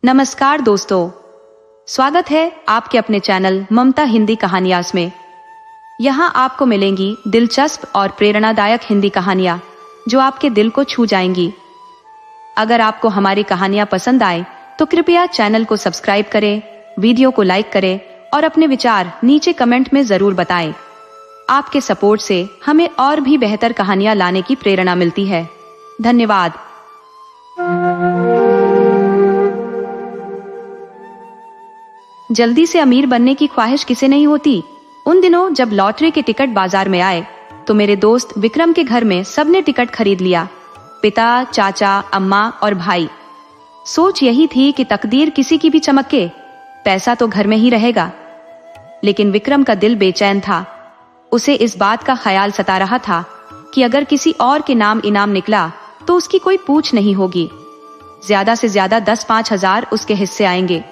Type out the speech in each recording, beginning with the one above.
नमस्कार दोस्तों, स्वागत है आपके अपने चैनल ममता हिंदी कहानियां में। यहाँ आपको मिलेंगी दिलचस्प और प्रेरणादायक हिंदी कहानियां जो आपके दिल को छू जाएंगी। अगर आपको हमारी कहानियां पसंद आए तो कृपया चैनल को सब्सक्राइब करें, वीडियो को लाइक करें और अपने विचार नीचे कमेंट में जरूर बताएं। आपके सपोर्ट से हमें और भी बेहतर कहानियां लाने की प्रेरणा मिलती है। धन्यवाद। जल्दी से अमीर बनने की ख्वाहिश किसे नहीं होती। उन दिनों जब लॉटरी के टिकट बाजार में आए तो मेरे दोस्त विक्रम के घर में सबने टिकट खरीद लिया। पिता, चाचा, अम्मा और भाई। सोच यही थी कि तकदीर किसी की भी चमके, पैसा तो घर में ही रहेगा। लेकिन विक्रम का दिल बेचैन था। उसे इस बात का ख्याल सता रहा था कि अगर किसी और के नाम इनाम निकला तो उसकी कोई पूछ नहीं होगी। ज्यादा से ज्यादा 10-5 हजार उसके हिस्से आएंगे।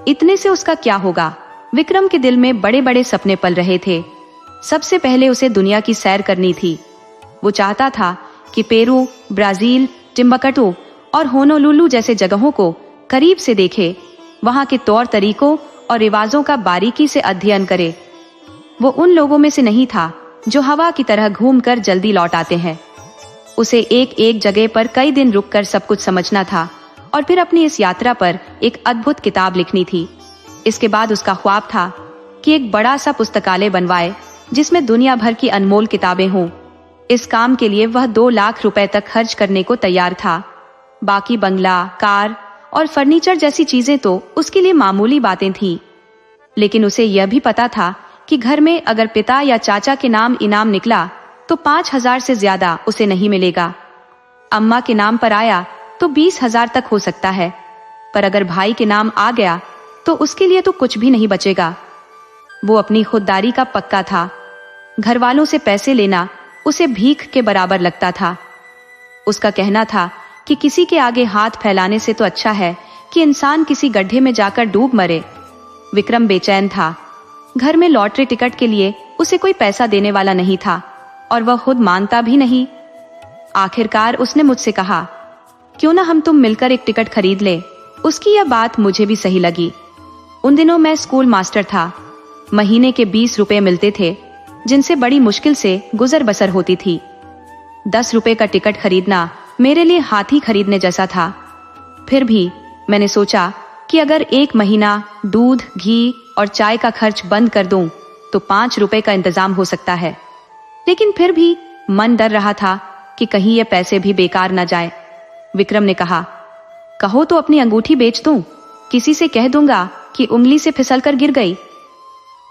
इतने से उसका क्या होगा। विक्रम के दिल में बड़े बड़े सपने पल रहे थे। सबसे पहले उसे दुनिया की सैर करनी थी। वो चाहता था कि पेरू, ब्राजील, टिम्बकटू और होनोलुलु जैसे जगहों को करीब से देखे, वहां के तौर तरीकों और रिवाजों का बारीकी से अध्ययन करे। वो उन लोगों में से नहीं था जो हवा की तरह घूमकर जल्दी लौट आते हैं। उसे एक एक जगह पर कई दिन रुककर सब कुछ समझना था और फिर अपनी इस यात्रा पर एक अद्भुत किताब लिखनी थी। इसके बाद उसका ख्वाब था कि एक बड़ा सा पुस्तकालय बनवाए जिसमें दुनिया भर की अनमोल किताबें हों। इस काम के लिए वह 2 लाख रुपए तक खर्च करने को तैयार था। बाकी बंगला, कार और फर्नीचर जैसी चीजें तो उसके लिए मामूली बातें थीं। लेकिन उसे यह भी पता था कि घर में अगर पिता या चाचा के नाम इनाम निकला तो 5,000 से ज्यादा उसे नहीं मिलेगा। अम्मा के नाम पर आया तो 20,000 तक हो सकता है, पर अगर भाई के नाम आ गया तो उसके लिए तो कुछ भी नहीं बचेगा। वो अपनी खुददारी का पक्का था। घर वालों से पैसे लेना उसे भीख के बराबर लगता था। उसका कहना था कि किसी के आगे हाथ फैलाने से तो अच्छा है कि इंसान किसी गड्ढे में जाकर डूब मरे। विक्रम बेचैन था। घर में लॉटरी टिकट के लिए उसे कोई पैसा देने वाला नहीं था और वह खुद मानता भी नहीं। आखिरकार उसने मुझसे कहा, क्यों ना हम तुम मिलकर एक टिकट खरीद लें। उसकी यह बात मुझे भी सही लगी। उन दिनों मैं स्कूल मास्टर था। महीने के 20 रुपए मिलते थे जिनसे बड़ी मुश्किल से गुजर बसर होती थी। 10 रुपए का टिकट खरीदना मेरे लिए हाथी खरीदने जैसा था। फिर भी मैंने सोचा कि अगर एक महीना दूध, घी और चाय का खर्च बंद कर दूं तो 5 रुपए का इंतजाम हो सकता है। लेकिन फिर भी मन डर रहा था कि कहीं ये पैसे भी बेकार न जाए। विक्रम ने कहा, कहो तो अपनी अंगूठी बेच दूं, किसी से कह दूंगा कि उंगली से फिसलकर गिर गई।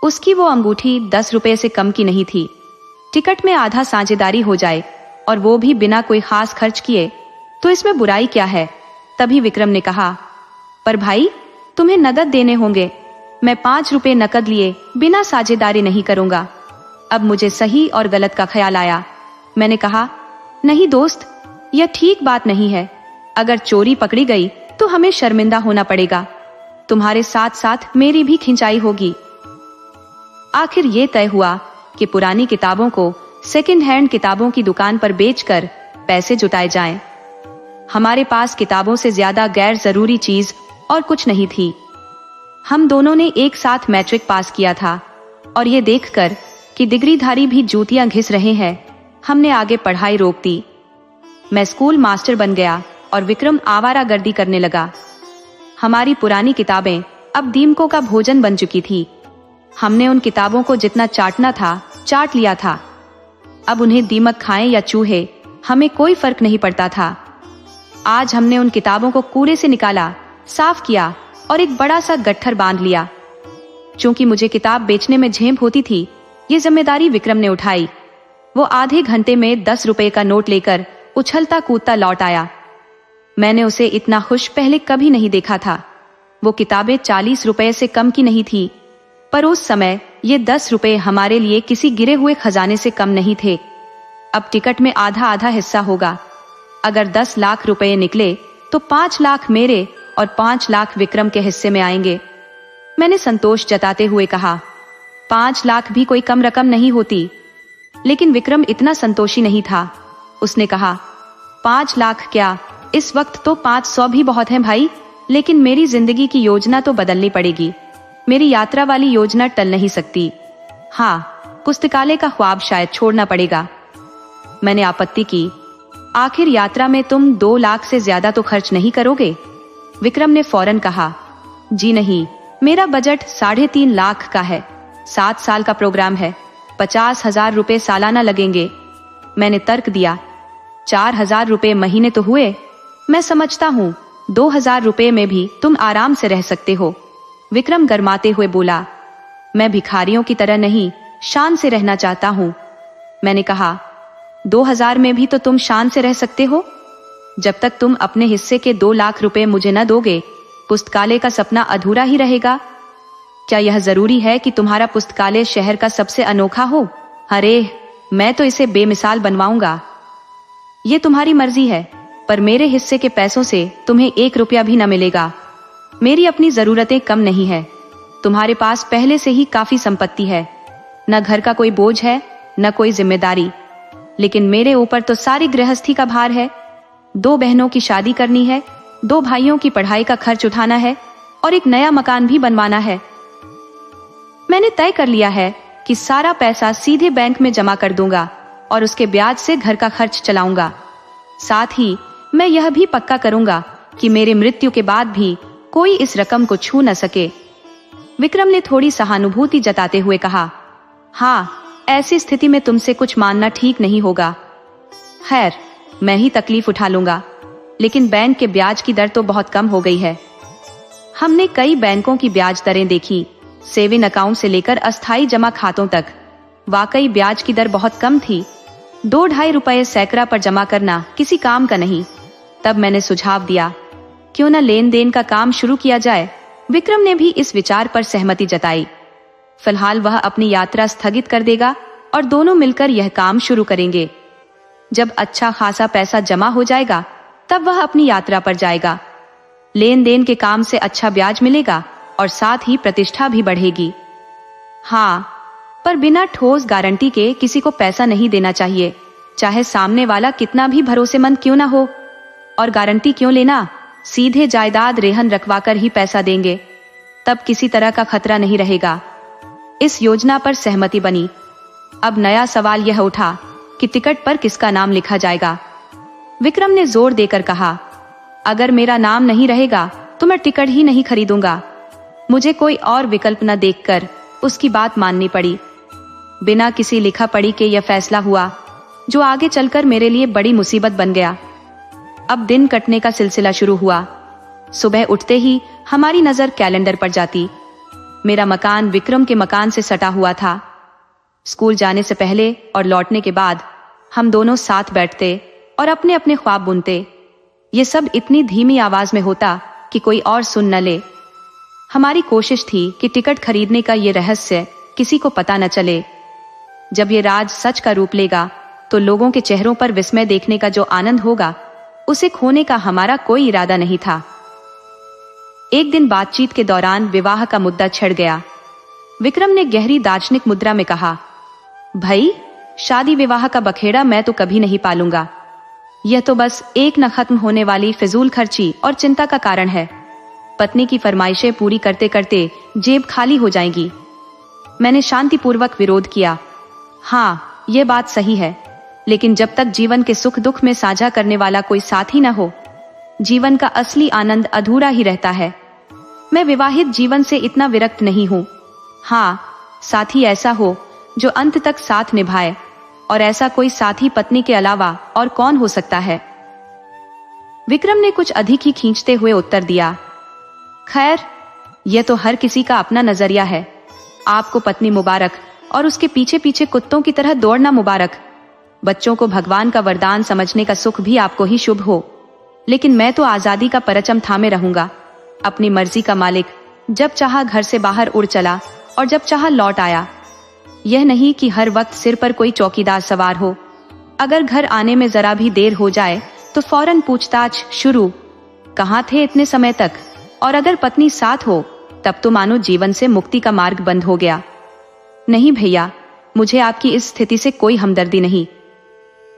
उसकी वो अंगूठी 10 रुपए से कम की नहीं थी। टिकट में आधा साझेदारी हो जाए और वो भी बिना कोई खास खर्च किए तो इसमें बुराई क्या है। तभी विक्रम ने कहा, पर भाई तुम्हें नगद देने होंगे। मैं 5 रुपए नकद लिए बिना साझेदारी नहीं करूंगा। अब मुझे सही और गलत का ख्याल आया। मैंने कहा, नहीं दोस्त, यह ठीक बात नहीं है। अगर चोरी पकड़ी गई तो हमें शर्मिंदा होना पड़ेगा। तुम्हारे साथ साथ मेरी भी खिंचाई होगी। आखिर ये तय हुआ कि पुरानी किताबों को सेकंड हैंड किताबों की दुकान पर बेचकर पैसे जुटाए जाएं। हमारे पास किताबों से ज्यादा गैर जरूरी चीज और कुछ नहीं थी। हम दोनों ने एक साथ मैट्रिक पास किया था और ये देखकर कि डिग्रीधारी भी जूतियां घिस रहे हैं, हमने आगे पढ़ाई रोक दी। मैं स्कूल मास्टर बन गया और विक्रम आवारागर्दी करने लगा। हमारी पुरानी किताबें अब दीमकों का भोजन बन चुकी थी। हमने उन किताबों को जितना चाटना था चाट लिया था। अब उन्हें दीमक खाएं या चूहे, हमें कोई फर्क नहीं पड़ता था। आज हमने उन किताबों को कूड़े से निकाला, साफ किया और एक बड़ा सा गट्ठर बांध लिया। चूंकि मुझे किताब बेचने में झेप होती थी, ये जिम्मेदारी विक्रम ने उठाई। वो आधे घंटे में 10 रुपए का नोट लेकर उछलता कूदता लौट आया। मैंने उसे इतना खुश पहले कभी नहीं देखा था। वो किताबें 40 रुपए से कम की नहीं थी, पर उस समय ये 10 रुपए हमारे लिए किसी गिरे हुए खजाने से कम नहीं थे। अब टिकट में आधा आधा हिस्सा होगा। अगर 10 लाख रुपए निकले तो 5 लाख मेरे और 5 लाख विक्रम के हिस्से में आएंगे। मैंने संतोष जताते हुए कहा, 5 लाख भी कोई कम रकम नहीं होती। लेकिन विक्रम इतना संतोषी नहीं था। उसने कहा, 5 लाख क्या, इस वक्त तो 500 भी बहुत हैं भाई। लेकिन मेरी जिंदगी की योजना तो बदलनी पड़ेगी। मेरी यात्रा वाली योजना टल नहीं सकती। हाँ, पुस्तकालय का ख्वाब शायद छोड़ना पड़ेगा। मैंने आपत्ति की। आखिर यात्रा में तुम 2 लाख से ज्यादा तो खर्च नहीं करोगे? विक्रम ने फौरन कहा, जी नहीं, मेरा बजट 3.5 लाख का है। 7 साल का प्रोग्राम है, 50,000 रुपए सालाना लगेंगे। मैंने तर्क दिया। 4,000 रुपए महीने तो हुए। मैं समझता हूँ 2,000 रुपए में भी तुम आराम से रह सकते हो। विक्रम गरमाते हुए बोला, मैं भिखारियों की तरह नहीं, शान से रहना चाहता हूँ। मैंने कहा, 2,000 में भी तो तुम शान से रह सकते हो। जब तक तुम अपने हिस्से के 2 लाख रुपए मुझे न दोगे, पुस्तकालय का सपना अधूरा ही रहेगा। क्या यह जरूरी है कि तुम्हारा पुस्तकालय शहर का सबसे अनोखा हो? अरे, मैं तो इसे बेमिसाल बनवाऊंगा। ये तुम्हारी मर्जी है, पर मेरे हिस्से के पैसों से तुम्हें 1 रुपया भी न मिलेगा। मेरी अपनी जरूरतें कम नहीं है। तुम्हारे पास पहले से ही काफी संपत्ति है। न घर का कोई बोझ है, न कोई जिम्मेदारी, लेकिन मेरे ऊपर तो सारी गृहस्थी का भार है। 2 बहनों की शादी करनी है, 2 भाइयों की पढ़ाई का खर्च उठाना है और एक नया मकान भी बनवाना है। मैंने तय कर लिया है कि सारा पैसा सीधे बैंक में जमा कर दूंगा और उसके ब्याज से घर का खर्च चलाऊंगा। साथ ही मैं यह भी पक्का करूंगा कि मेरे मृत्यु के बाद भी कोई इस रकम को छू न सके। विक्रम ने थोड़ी सहानुभूति जताते हुए कहा, हाँ, ऐसी स्थिति में तुमसे कुछ मानना ठीक नहीं होगा। खैर, मैं ही तकलीफ उठा लूंगा, लेकिन बैंक के ब्याज की दर तो बहुत कम हो गई है। हमने कई बैंकों की ब्याज दरें देखी, सेविंग अकाउंट से लेकर अस्थायी जमा खातों तक। वाकई ब्याज की दर बहुत कम थी। 2-2.5 रुपए सैकड़ा पर जमा करना किसी काम का नहीं। तब मैंने सुझाव दिया, क्यों न लेन देन का काम शुरू किया जाए। विक्रम ने भी इस विचार पर सहमति जताई। फिलहाल वह अपनी यात्रा स्थगित कर देगा और दोनों मिलकर यह काम शुरू करेंगे। जब अच्छा खासा पैसा जमा हो जाएगा, तब वह अपनी यात्रा पर जाएगा। लेन देन के काम से अच्छा ब्याज मिलेगा और साथ ही प्रतिष्ठा भी बढ़ेगी। हाँ, पर बिना ठोस गारंटी के किसी को पैसा नहीं देना चाहिए, चाहे सामने वाला कितना भी भरोसेमंद क्यों ना हो। और गारंटी क्यों लेना, सीधे जायदाद रेहन रखवाकर ही पैसा देंगे, तब किसी तरह का खतरा नहीं रहेगा। इस योजना पर सहमति बनी। अब नया सवाल यह उठा कि टिकट पर किसका नाम लिखा जाएगा। विक्रम ने जोर देकर कहा, अगर मेरा नाम नहीं रहेगा तो मैं टिकट ही नहीं खरीदूंगा। मुझे कोई और विकल्प न देखकर उसकी बात माननी पड़ी। बिना किसी लिखा पढ़ी के यह फैसला हुआ, जो आगे चलकर मेरे लिए बड़ी मुसीबत बन गया। अब दिन कटने का सिलसिला शुरू हुआ। सुबह उठते ही हमारी नजर कैलेंडर पर जाती। मेरा मकान विक्रम के मकान से सटा हुआ था। स्कूल जाने से पहले और लौटने के बाद हम दोनों साथ बैठते और अपने अपने ख्वाब बुनते। ये सब इतनी धीमी आवाज में होता कि कोई और सुन न ले। हमारी कोशिश थी कि टिकट खरीदने का ये रहस्य किसी को पता न चले। जब ये राज सच का रूप लेगा तो लोगों के चेहरों पर विस्मय देखने का जो आनंद होगा, उसे खोने का हमारा कोई इरादा नहीं था। एक दिन बातचीत के दौरान विवाह का मुद्दा छिड़ गया। विक्रम ने गहरी दार्शनिक मुद्रा में कहा, भाई, शादी विवाह का बखेड़ा मैं तो कभी नहीं पालूंगा। यह तो बस एक न खत्म होने वाली फिजूल खर्ची और चिंता का कारण है। पत्नी की फरमाइशें पूरी करते करते जेब खाली हो जाएगी। मैंने शांतिपूर्वक विरोध किया। हाँ, यह बात सही है, लेकिन जब तक जीवन के सुख दुख में साझा करने वाला कोई साथी न हो, जीवन का असली आनंद अधूरा ही रहता है। मैं विवाहित जीवन से इतना विरक्त नहीं हूँ। हाँ, साथी ऐसा हो जो अंत तक साथ निभाए, और ऐसा कोई साथी पत्नी के अलावा और कौन हो सकता है। विक्रम ने कुछ अधिक ही खींचते हुए उत्तर दिया, खैर, यह तो हर किसी का अपना नजरिया है। आपको पत्नी मुबारक और उसके पीछे पीछे कुत्तों की तरह दौड़ना मुबारक। बच्चों को भगवान का वरदान समझने का सुख भी आपको ही शुभ हो। लेकिन मैं तो आजादी का परचम थामे रहूंगा, अपनी मर्जी का मालिक। जब चाहा घर से बाहर उड़ चला और जब चाहा लौट आया। यह नहीं कि हर वक्त सिर पर कोई चौकीदार सवार हो। अगर घर आने में जरा भी देर हो जाए तो फौरन पूछताछ शुरू, कहाँ थे इतने समय तक। और अगर पत्नी साथ हो तब तो मानो जीवन से मुक्ति का मार्ग बंद हो गया। नहीं भैया, मुझे आपकी इस स्थिति से कोई हमदर्दी नहीं।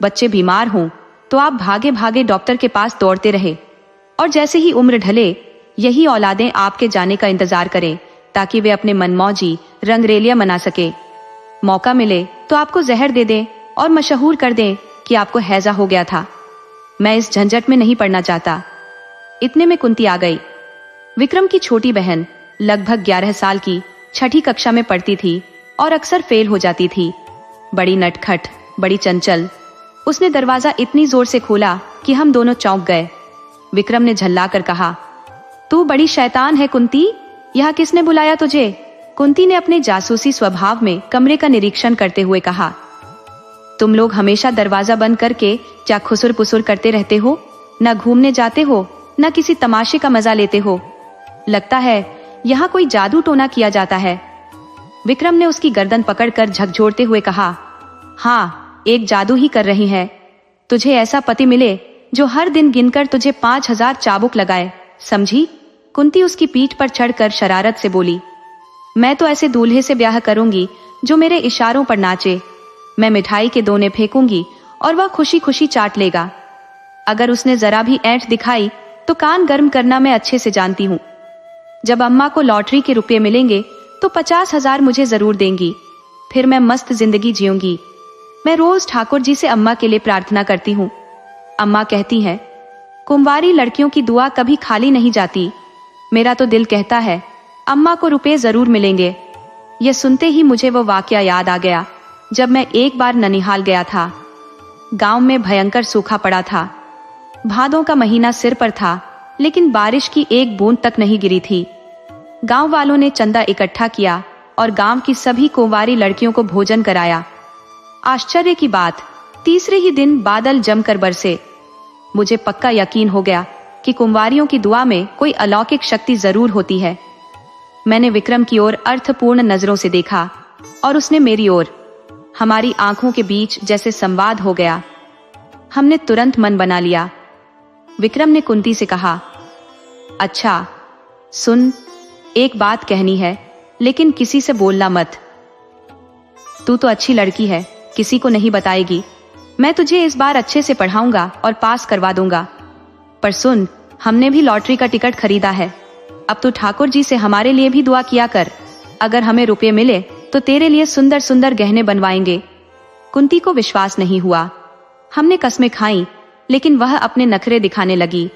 बच्चे बीमार हों तो आप भागे भागे डॉक्टर के पास दौड़ते रहे, और जैसे ही उम्र ढले यही औलादें आपके जाने का इंतजार करें ताकि वे अपने मनमौजी रंगरेलियां मना सके। मौका मिले तो आपको जहर दे दें और मशहूर कर दें कि आपको हैजा हो गया था। मैं इस झंझट में नहीं पड़ना चाहता। इतने में कुंती आ गई। विक्रम की छोटी बहन लगभग 11 साल की, छठी कक्षा में पढ़ती थी और अक्सर फेल हो जाती थी। बड़ी नटखट, बड़ी चंचल। उसने दरवाजा इतनी जोर से खोला कि हम दोनों चौंक गए। विक्रम ने झल्ला कर कहा, तू बड़ी शैतान है कुंती, यह किसने बुलाया तुझे? कुंती ने अपने जासूसी स्वभाव में कमरे का निरीक्षण करते हुए कहा, तुम लोग हमेशा दरवाजा बंद करके क्या खुसुर पुसुर करते रहते हो? न घूमने जाते हो, न किसी तमाशे का मजा लेते हो। लगता है यहाँ कोई जादू टोना किया जाता है। विक्रम ने उसकी गर्दन पकड़कर झकझोरते हुए कहा, हाँ, एक जादू ही कर रही है। तुझे ऐसा पति मिले जो हर दिन गिनकर तुझे 5000 चाबुक लगाए, समझी? कुंती उसकी पीठ पर चढ़कर शरारत से बोली, मैं तो ऐसे दूल्हे से ब्याह करूंगी जो मेरे इशारों पर नाचे। मैं मिठाई के दोने फेंकूंगी और वह खुशी खुशी चाट लेगा। अगर उसने जरा भी ऐंठ दिखाई तो कान गर्म करना मैं अच्छे से जानती हूँ। जब अम्मा को लॉटरी के रुपए मिलेंगे तो 50,000 मुझे जरूर देंगी। फिर मैं मस्त जिंदगी जीऊंगी। मैं रोज ठाकुर जी से अम्मा के लिए प्रार्थना करती हूँ। अम्मा कहती हैं, कुंवारी लड़कियों की दुआ कभी खाली नहीं जाती। मेरा तो दिल कहता है अम्मा को रुपए जरूर मिलेंगे। यह सुनते ही मुझे वो वाकया याद आ गया जब मैं एक बार ननिहाल गया था। गांव में भयंकर सूखा पड़ा था। भादों का महीना सिर पर था, लेकिन बारिश की एक बूंद तक नहीं गिरी थी। गांव वालों ने चंदा इकट्ठा किया और गांव की सभी कुंवारी लड़कियों को भोजन कराया। आश्चर्य की बात, तीसरे ही दिन बादल जमकर बरसे। मुझे पक्का यकीन हो गया कि कुंवारियों की दुआ में कोई अलौकिक शक्ति जरूर होती है। मैंने विक्रम की ओर अर्थपूर्ण नजरों से देखा और उसने मेरी ओर। हमारी आंखों के बीच जैसे संवाद हो गया। हमने तुरंत मन बना लिया। विक्रम ने कुंती से कहा, अच्छा सुन, एक बात कहनी है, लेकिन किसी से बोलना मत। तू तो अच्छी लड़की है, किसी को नहीं बताएगी। मैं तुझे इस बार अच्छे से पढ़ाऊंगा और पास करवा दूंगा। पर सुन, हमने भी लॉटरी का टिकट खरीदा है। अब तू ठाकुर जी से हमारे लिए भी दुआ किया कर। अगर हमें रुपए मिले तो तेरे लिए सुंदर सुंदर गहने बनवाएंगे। कुंती को विश्वास नहीं हुआ। हमने कस्में खाई, लेकिन वह अपने नखरे दिखाने लगी।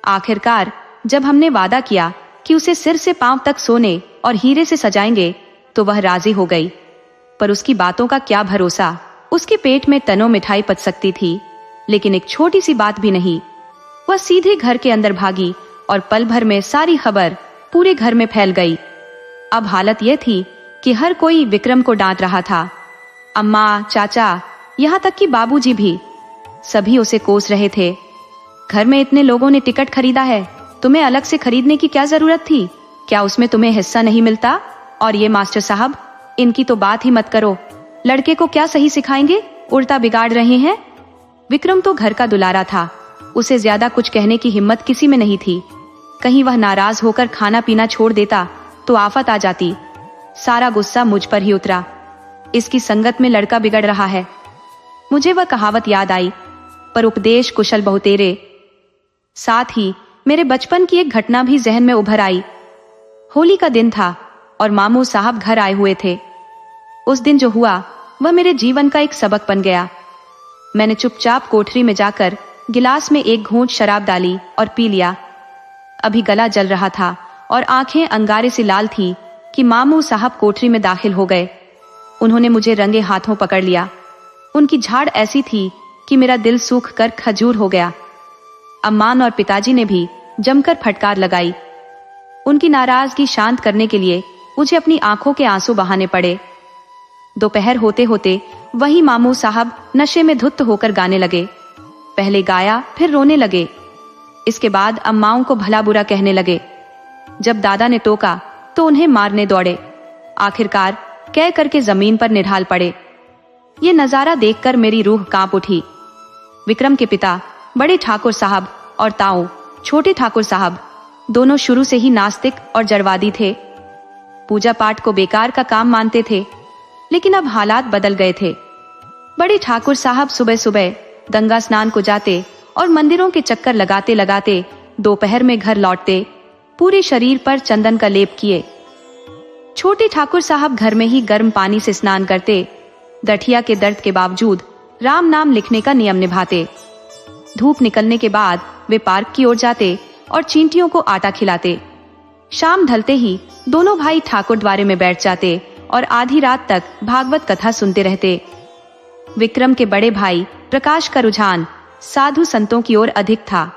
आखिरकार जब हमने वादा किया कि उसे सिर से पांव तक सोने और हीरे से सजाएंगे, तो वह राजी हो गई। पर उसकी बातों का क्या भरोसा। उसके पेट में तनों मिठाई पच सकती थी, लेकिन एक छोटी सी बात भी नहीं। वह सीधे घर के अंदर भागी और पल भर में सारी खबर पूरे घर में फैल गई। अब हालत यह थी कि हर कोई विक्रम को डांट रहा था। अम्मा, चाचा, यहाँ तक कि बाबूजी भी, सभी उसे कोस रहे थे। घर में इतने लोगों ने टिकट खरीदा है, तुम्हें अलग से खरीदने की क्या जरूरत थी? क्या उसमें तुम्हें हिस्सा नहीं मिलता? और ये मास्टर साहब, इनकी तो बात ही मत करो। लड़के को क्या सही सिखाएंगे, उल्टा बिगाड़ रहे हैं। विक्रम तो घर का दुलारा था। उसे ज्यादा कुछ कहने की हिम्मत किसी में नहीं थी। कहीं वह नाराज होकर खाना पीना छोड़ देता तो आफत आ जाती। सारा गुस्सा मुझ पर ही उतरा। इसकी संगत में लड़का बिगड़ रहा है। मुझे वह कहावत याद आई, पर उपदेश कुशल बहुतेरे। साथ ही मेरे बचपन की एक घटना भी जहन में उभर आई। होली का दिन था और मामू साहब घर आए हुए थे। उस दिन जो हुआ वह मेरे जीवन का एक सबक बन गया। मैंने चुपचाप कोठरी में जाकर गिलास में एक घूंट शराब डाली और पी लिया। अभी गला जल रहा था और आंखें अंगारे से लाल थी कि मामू साहब कोठरी में दाखिल हो गए। उन्होंने मुझे रंगे हाथों पकड़ लिया। उनकी झाड़ ऐसी थी कि मेरा दिल सूख कर खजूर हो गया। अम्मान और पिताजी ने भी जमकर फटकार लगाई। उनकी नाराजगी शांत करने के लिए मुझे अपनी आंखों के आंसू बहाने पड़े। दोपहर होते होते वही मामू साहब नशे में धुत होकर गाने लगे। पहले गाया, फिर रोने लगे। इसके बाद अम्माओं को भला बुरा कहने लगे। जब दादा ने टोका तो उन्हें मारने दौड़े। आखिरकार कह करके जमीन पर निढाल पड़े। ये नजारा देखकर मेरी रूह कांप उठी। विक्रम के पिता बड़े ठाकुर साहब और ताऊ छोटे ठाकुर साहब दोनों शुरू से ही नास्तिक और जड़वादी थे। पूजा पाठ को बेकार का काम मानते थे, लेकिन अब हालात बदल गए थे। बड़े ठाकुर साहब सुबह सुबह गंगा स्नान को जाते और मंदिरों के चक्कर लगाते लगाते दोपहर में घर लौटते। पूरे शरीर पर चंदन का लेप किए। छोटे ठाकुर साहब घर में ही गर्म पानी से स्नान करते, गठिया के दर्द के बावजूद राम नाम लिखने का नियम निभाते। धूप निकलने के बाद वे पार्क की ओर जाते और चींटियों को आटा खिलाते। शाम ढलते ही दोनों भाई ठाकुर द्वारे में बैठ जाते और आधी रात तक भागवत कथा सुनते रहते। विक्रम के बड़े भाई प्रकाश का रुझान साधु संतों की ओर अधिक था।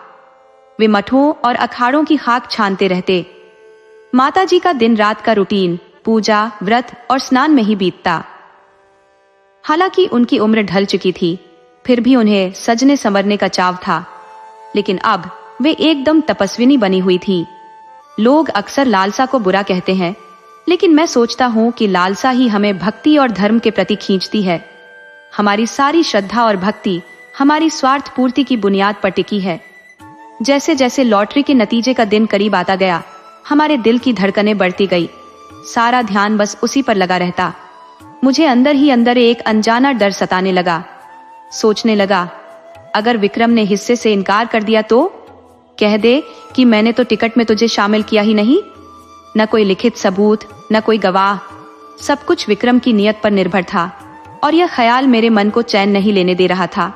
वे मठों और अखाड़ों की खाक छानते रहते। माताजी का दिन रात का रूटीन पूजा, व्रत और स्नान में ही बीतता। हालांकि उनकी उम्र ढल चुकी थी, फिर भी उन्हें सजने संवरने का चाव था। लेकिन अब वे एकदम तपस्विनी बनी हुई थी। लोग अक्सर लालसा को बुरा कहते हैं, लेकिन मैं सोचता हूँ कि लालसा ही हमें भक्ति और धर्म के प्रति खींचती है। हमारी सारी श्रद्धा और भक्ति हमारी स्वार्थ पूर्ति की बुनियाद पर टिकी है। जैसे जैसे लॉटरी के नतीजे का दिन करीब आता गया, हमारे दिल की धड़कनें बढ़ती गई। सारा ध्यान बस उसी पर लगा रहता। मुझे अंदर ही अंदर एक अनजाना डर सताने लगा। सोचने लगा, अगर विक्रम ने हिस्से से इनकार कर दिया तो कह दे कि मैंने तो टिकट में तुझे शामिल किया ही नहीं। न कोई लिखित सबूत, न कोई गवाह, सब कुछ विक्रम की नियत पर निर्भर था और यह ख्याल मेरे मन को चैन नहीं लेने दे रहा था।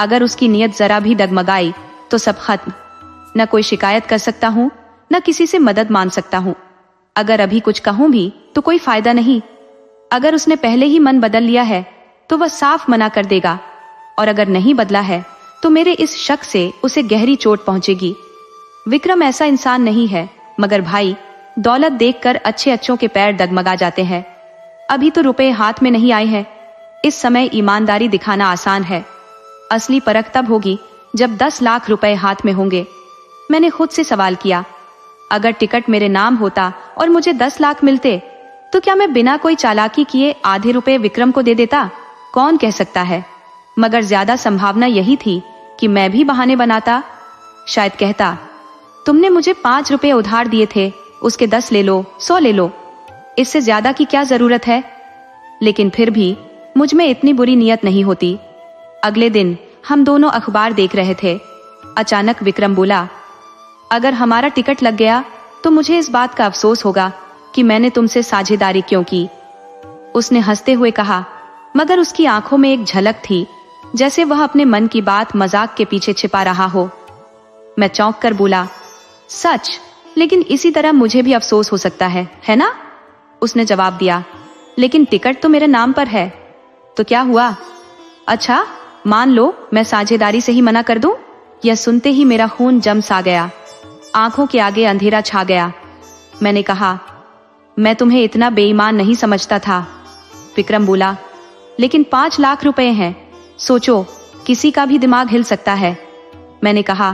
अगर उसकी नियत जरा भी डगमगाई तो सब खत्म। न कोई शिकायत कर सकता हूँ, न किसी से मदद मांग सकता हूँ। अगर अभी कुछ कहूँ भी तो कोई फायदा नहीं। अगर उसने पहले ही मन बदल लिया है तो वह साफ मना कर देगा, और अगर नहीं बदला है तो मेरे इस शक से उसे गहरी चोट पहुंचेगी। विक्रम ऐसा इंसान नहीं है, मगर भाई दौलत देखकर अच्छे अच्छों के पैर डगमगा जाते हैं। अभी तो रुपए हाथ में नहीं आए हैं। इस समय ईमानदारी दिखाना आसान है, असली परख तब होगी जब 10 लाख रुपए हाथ में होंगे। मैंने खुद से सवाल किया, अगर टिकट मेरे नाम होता और मुझे 10 लाख मिलते तो क्या मैं बिना कोई चालाकी किए आधे रुपए विक्रम को दे देता? कौन कह सकता है, मगर ज्यादा संभावना यही थी कि मैं भी बहाने बनाता। शायद कहता, तुमने मुझे 5 रुपए उधार दिए थे, उसके 10 ले लो, 100 ले लो, इससे ज्यादा की क्या जरूरत है। लेकिन फिर भी मुझ में इतनी बुरी नियत नहीं होती। अगले दिन हम दोनों अखबार देख रहे थे। अचानक विक्रम बोला, अगर हमारा टिकट लग गया तो मुझे इस बात का अफसोस होगा कि मैंने तुमसे साझेदारी क्यों की। उसने हंसते हुए कहा, मगर उसकी आंखों में एक झलक थी, जैसे वह अपने मन की बात मजाक के पीछे छिपा रहा हो। मैं चौंक कर बोला, सच? लेकिन इसी तरह मुझे भी अफसोस हो सकता है ना? उसने जवाब दिया, लेकिन टिकट तो मेरे नाम पर है। तो क्या हुआ? अच्छा, मान लो मैं साझेदारी से ही मना कर दूं? यह सुनते ही मेरा खून जम सा गया, आंखों के आगे अंधेरा छा गया। मैंने कहा, मैं तुम्हें इतना बेईमान नहीं समझता था। विक्रम बोला, लेकिन 5 लाख रुपए हैं, सोचो, किसी का भी दिमाग हिल सकता है। मैंने कहा,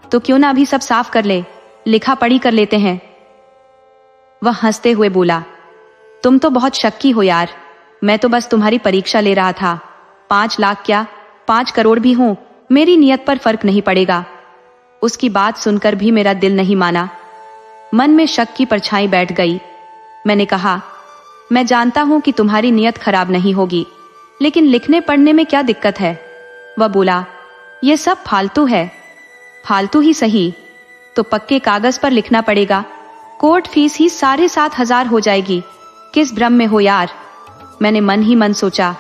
तो क्यों ना अभी सब साफ कर ले, लिखा पढ़ी कर लेते हैं। वह हंसते हुए बोला, तुम तो बहुत शक्की हो यार, मैं तो बस तुम्हारी परीक्षा ले रहा था। 5 लाख क्या, 5 करोड़ भी हों, मेरी नियत पर फर्क नहीं पड़ेगा। उसकी बात सुनकर भी मेरा दिल नहीं माना। मन में शक की परछाई बैठ गई। मैंने कहा, मैं जानता हूं कि तुम्हारी नियत खराब नहीं होगी, लेकिन लिखने पढ़ने में क्या दिक्कत है? वह बोला, यह सब फालतू है। फालतू ही सही, तो पक्के कागज पर लिखना पड़ेगा। कोर्ट फीस ही 7,500 हो जाएगी। किस भ्रम में हो यार? मैंने मन ही मन सोचा,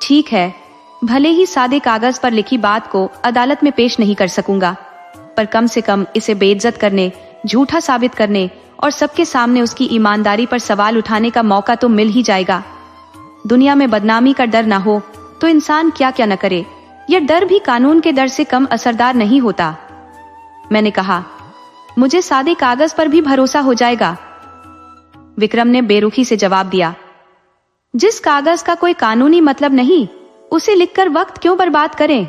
ठीक है, भले ही सादे कागज पर लिखी बात को अदालत में पेश नहीं कर सकूंगा, पर कम से कम इसे बेइज्जत करने, झूठा साबित करने और सबके सामने उसकी ईमानदारी पर सवाल उठाने का मौका तो मिल ही जाएगा। दुनिया में बदनामी का डर ना हो तो इंसान क्या क्या न करे। यह डर भी कानून के डर से कम असरदार नहीं होता। मैंने कहा, मुझे सादे कागज पर भी भरोसा हो जाएगा। विक्रम ने बेरुखी से जवाब दिया, जिस कागज का कोई कानूनी मतलब नहीं, उसे लिखकर वक्त क्यों बर्बाद करें?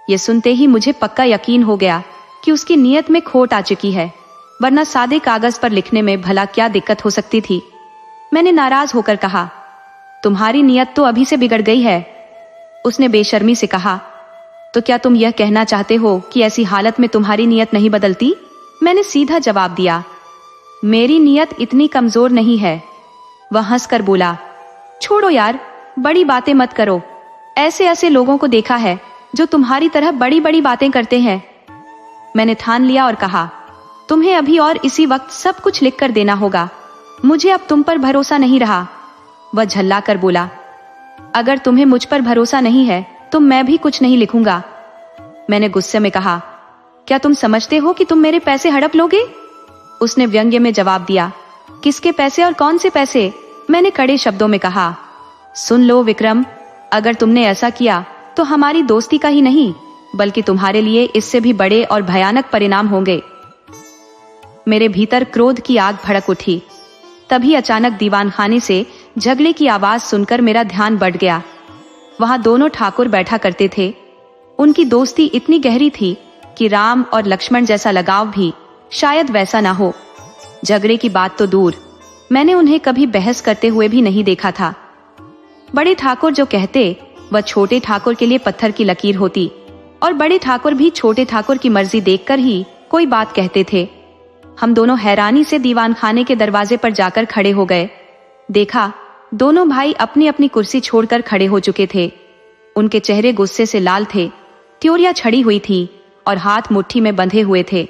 यह सुनते ही मुझे पक्का यकीन हो गया कि उसकी नियत में खोट आ चुकी है, वरना सादे कागज पर लिखने में भला क्या दिक्कत हो सकती थी। मैंने नाराज होकर कहा, तुम्हारी नियत तो अभी से बिगड़ गई है। उसने बेशर्मी से कहा, तो क्या तुम यह कहना चाहते हो कि ऐसी हालत में तुम्हारी नियत नहीं बदलती? मैंने सीधा जवाब दिया, मेरी नियत इतनी कमजोर नहीं है। वह हंसकर बोला, छोड़ो यार, बड़ी बातें मत करो। ऐसे ऐसे लोगों को देखा है जो तुम्हारी तरह बड़ी बड़ी बातें करते हैं। मैंने ठान लिया और कहा, तुम्हें अभी और इसी वक्त सब कुछ लिख कर देना होगा। मुझे अब तुम पर भरोसा नहीं रहा। वह झल्ला कर बोला, अगर तुम्हें मुझ पर भरोसा नहीं है तो मैं भी कुछ नहीं लिखूंगा। मैंने गुस्से में कहा, क्या तुम समझते हो कि तुम मेरे पैसे हड़प लोगे? उसने व्यंग्य में जवाब दिया, किसके पैसे और कौन से पैसे? मैंने कड़े शब्दों में कहा, सुन लो विक्रम, अगर तुमने ऐसा किया तो हमारी दोस्ती का ही नहीं बल्कि तुम्हारे लिए इससे भी बड़े और भयानक परिणाम होंगे। मेरे भीतर क्रोध की आग भड़क उठी। तभी अचानक दीवान खाने से झगड़े की आवाज सुनकर मेरा ध्यान बढ़ गया। वहां दोनों ठाकुर बैठा करते थे। उनकी दोस्ती इतनी गहरी थी कि राम और लक्ष्मण जैसा लगाव भी शायद वैसा ना हो। झगड़े की बात तो दूर, मैंने उन्हें कभी बहस करते हुए भी नहीं देखा था। बड़े ठाकुर जो कहते वह छोटे ठाकुर के लिए पत्थर की लकीर होती, और बड़े ठाकुर भी छोटे ठाकुर की मर्जी देखकर ही कोई बात कहते थे। हम दोनों हैरानी से दीवान खाने के दरवाजे पर जाकर खड़े हो गए। देखा, दोनों भाई अपनी अपनी कुर्सी छोड़कर खड़े हो चुके थे। उनके चेहरे गुस्से से लाल थे, त्योरियां छड़ी हुई थी और हाथ मुट्ठी में बंधे हुए थे।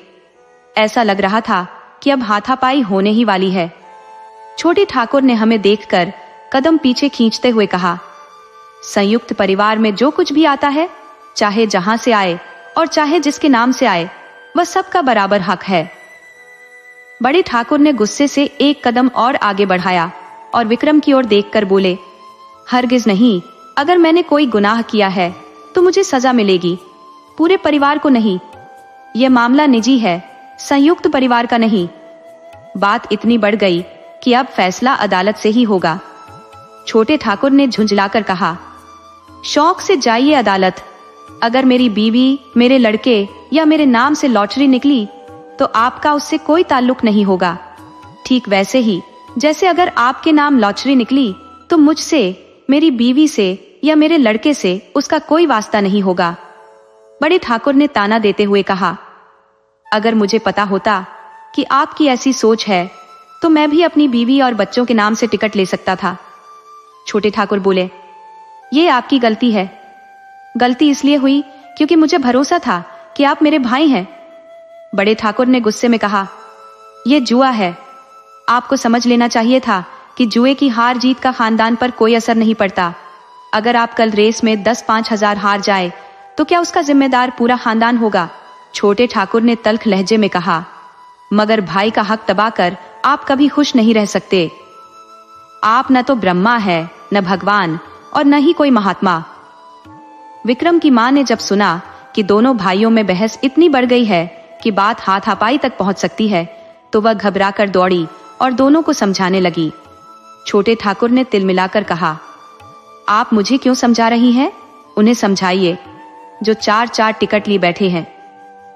ऐसा लग रहा था कि अब हाथापाई होने ही वाली है। छोटे ठाकुर ने हमें देखकर कदम पीछे खींचते हुए कहा, संयुक्त परिवार में जो कुछ भी आता है, चाहे जहां से आए और चाहे जिसके नाम से आए, वह सबका बराबर हक है। बड़े ठाकुर ने गुस्से से एक कदम और आगे बढ़ाया और विक्रम की ओर देखकर बोले, हरगिज नहीं, अगर मैंने कोई गुनाह किया है तो मुझे सजा मिलेगी, पूरे परिवार को नहीं। यह मामला निजी है, संयुक्त परिवार का नहीं। बात इतनी बढ़ गई कि अब फैसला अदालत से ही होगा। छोटे ठाकुर ने झुंझलाकर कहा, शौक से जाइए अदालत। अगर मेरी बीवी, मेरे लड़के या मेरे नाम से लॉटरी निकली तो आपका उससे कोई ताल्लुक नहीं होगा। ठीक वैसे ही जैसे अगर आपके नाम लॉटरी निकली तो मुझसे, मेरी बीवी से या मेरे लड़के से उसका कोई वास्ता नहीं होगा। बड़े ठाकुर ने ताना देते हुए कहा, अगर मुझे पता होता कि आपकी ऐसी सोच है तो मैं भी अपनी बीवी और बच्चों के नाम से टिकट ले सकता था। छोटे ठाकुर बोले, ये आपकी गलती है। गलती इसलिए हुई क्योंकि मुझे भरोसा था कि आप मेरे भाई हैं। बड़े ठाकुर ने गुस्से में कहा, यह जुआ है। आपको समझ लेना चाहिए था कि जुए की हार जीत का खानदान पर कोई असर नहीं पड़ता। अगर आप कल रेस में 10-5 हजार हार जाए तो क्या उसका जिम्मेदार पूरा खानदान होगा? छोटे ठाकुर ने तल्ख लहजे में कहा, मगर भाई का हक दबाकर आप कभी खुश नहीं रह सकते। आप न तो ब्रह्मा है, न भगवान और न ही कोई महात्मा। विक्रम की मां ने जब सुना कि दोनों भाइयों में बहस इतनी बढ़ गई है कि बात हाथापाई तक पहुंच सकती है, तो वह घबराकर दौड़ी और दोनों को समझाने लगी। छोटे ठाकुर ने तिलमिलाकर कहा, आप मुझे क्यों समझा रही हैं? उन्हें समझाइए जो 4-4 टिकट लिए बैठे हैं।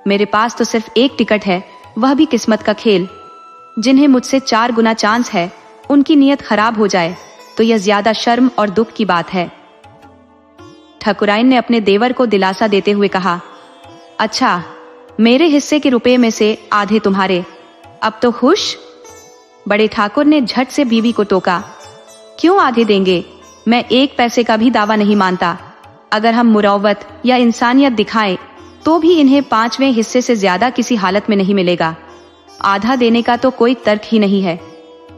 मेरे पास तो सिर्फ एक टिकट है, वह भी किस्मत का खेल। जिन्हें मुझसे 4 गुना चांस है, उनकी नीयत खराब हो जाए तो यह ज्यादा शर्म और दुख की बात है। ठाकुराइन ने अपने देवर को दिलासा देते हुए कहा, अच्छा, मेरे हिस्से के रुपए में से आधे तुम्हारे। अब तो खुश? बड़े ठाकुर ने झट से बीवी को टोका, क्यों आधे देंगे? मैं 1 पैसे का भी दावा नहीं मानता। अगर हम मुरव्वत या इंसानियत दिखाएं तो भी इन्हें 5वें हिस्से से ज्यादा किसी हालत में नहीं मिलेगा। आधा देने का तो कोई तर्क ही नहीं है,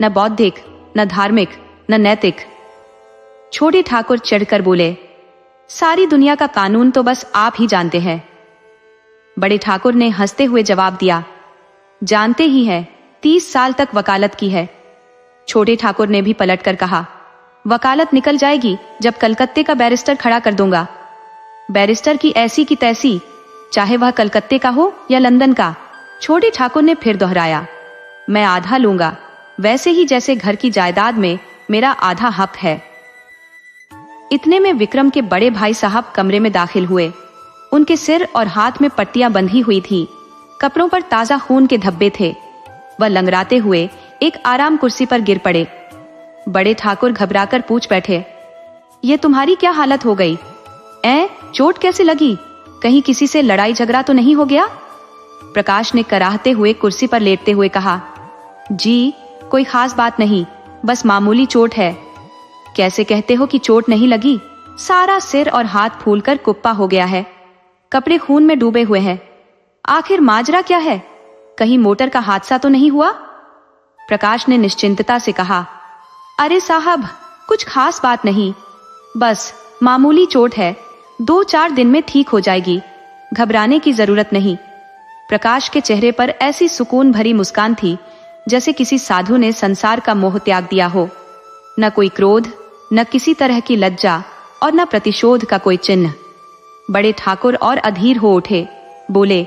न बौद्धिक, न धार्मिक, न नैतिक। छोटे ठाकुर चढ़कर बोले, सारी दुनिया का कानून तो बस आप ही जानते हैं। बड़े ठाकुर ने हंसते हुए जवाब दिया, जानते ही हैं, 30 साल तक वकालत की है। छोटे ठाकुर ने भी पलटकर कहा, वकालत निकल जाएगी जब कलकत्ते का बैरिस्टर खड़ा कर दूंगा। बैरिस्टर की ऐसी की तैसी, चाहे वह कलकत्ते का हो या लंदन का। छोटे ठाकुर ने फिर दोहराया, मैं आधा लूंगा, वैसे ही जैसे घर की जायदाद में मेरा आधा हक है। इतने में विक्रम के बड़े भाई साहब कमरे में दाखिल हुए। उनके सिर और हाथ में पट्टियां बंधी हुई थी, कपड़ों पर ताजा खून के धब्बे थे। वह लंगड़ाते हुए एक आराम कुर्सी पर गिर पड़े। बड़े ठाकुर घबराकर पूछ बैठे, ये तुम्हारी क्या हालत हो गई? चोट कैसे लगी? कहीं किसी से लड़ाई झगड़ा तो नहीं हो गया? प्रकाश ने कराहते हुए कुर्सी पर लेटते हुए कहा, जी कोई खास बात नहीं, बस मामूली चोट है। कैसे कहते हो कि चोट नहीं लगी? सारा सिर और हाथ फूलकर कुप्पा हो गया है, कपड़े खून में डूबे हुए हैं। आखिर माजरा क्या है? कहीं मोटर का हादसा तो नहीं हुआ? प्रकाश ने निश्चिंतता से कहा, अरे साहब, कुछ खास बात नहीं, बस मामूली चोट है, 2-4 दिन में ठीक हो जाएगी, घबराने की जरूरत नहीं। प्रकाश के चेहरे पर ऐसी सुकून भरी मुस्कान थी जैसे किसी साधु ने संसार का मोह त्याग दिया हो। न कोई क्रोध, न किसी तरह की लज्जा और न प्रतिशोध का कोई चिन्ह। बड़े ठाकुर और अधीर हो उठे, बोले,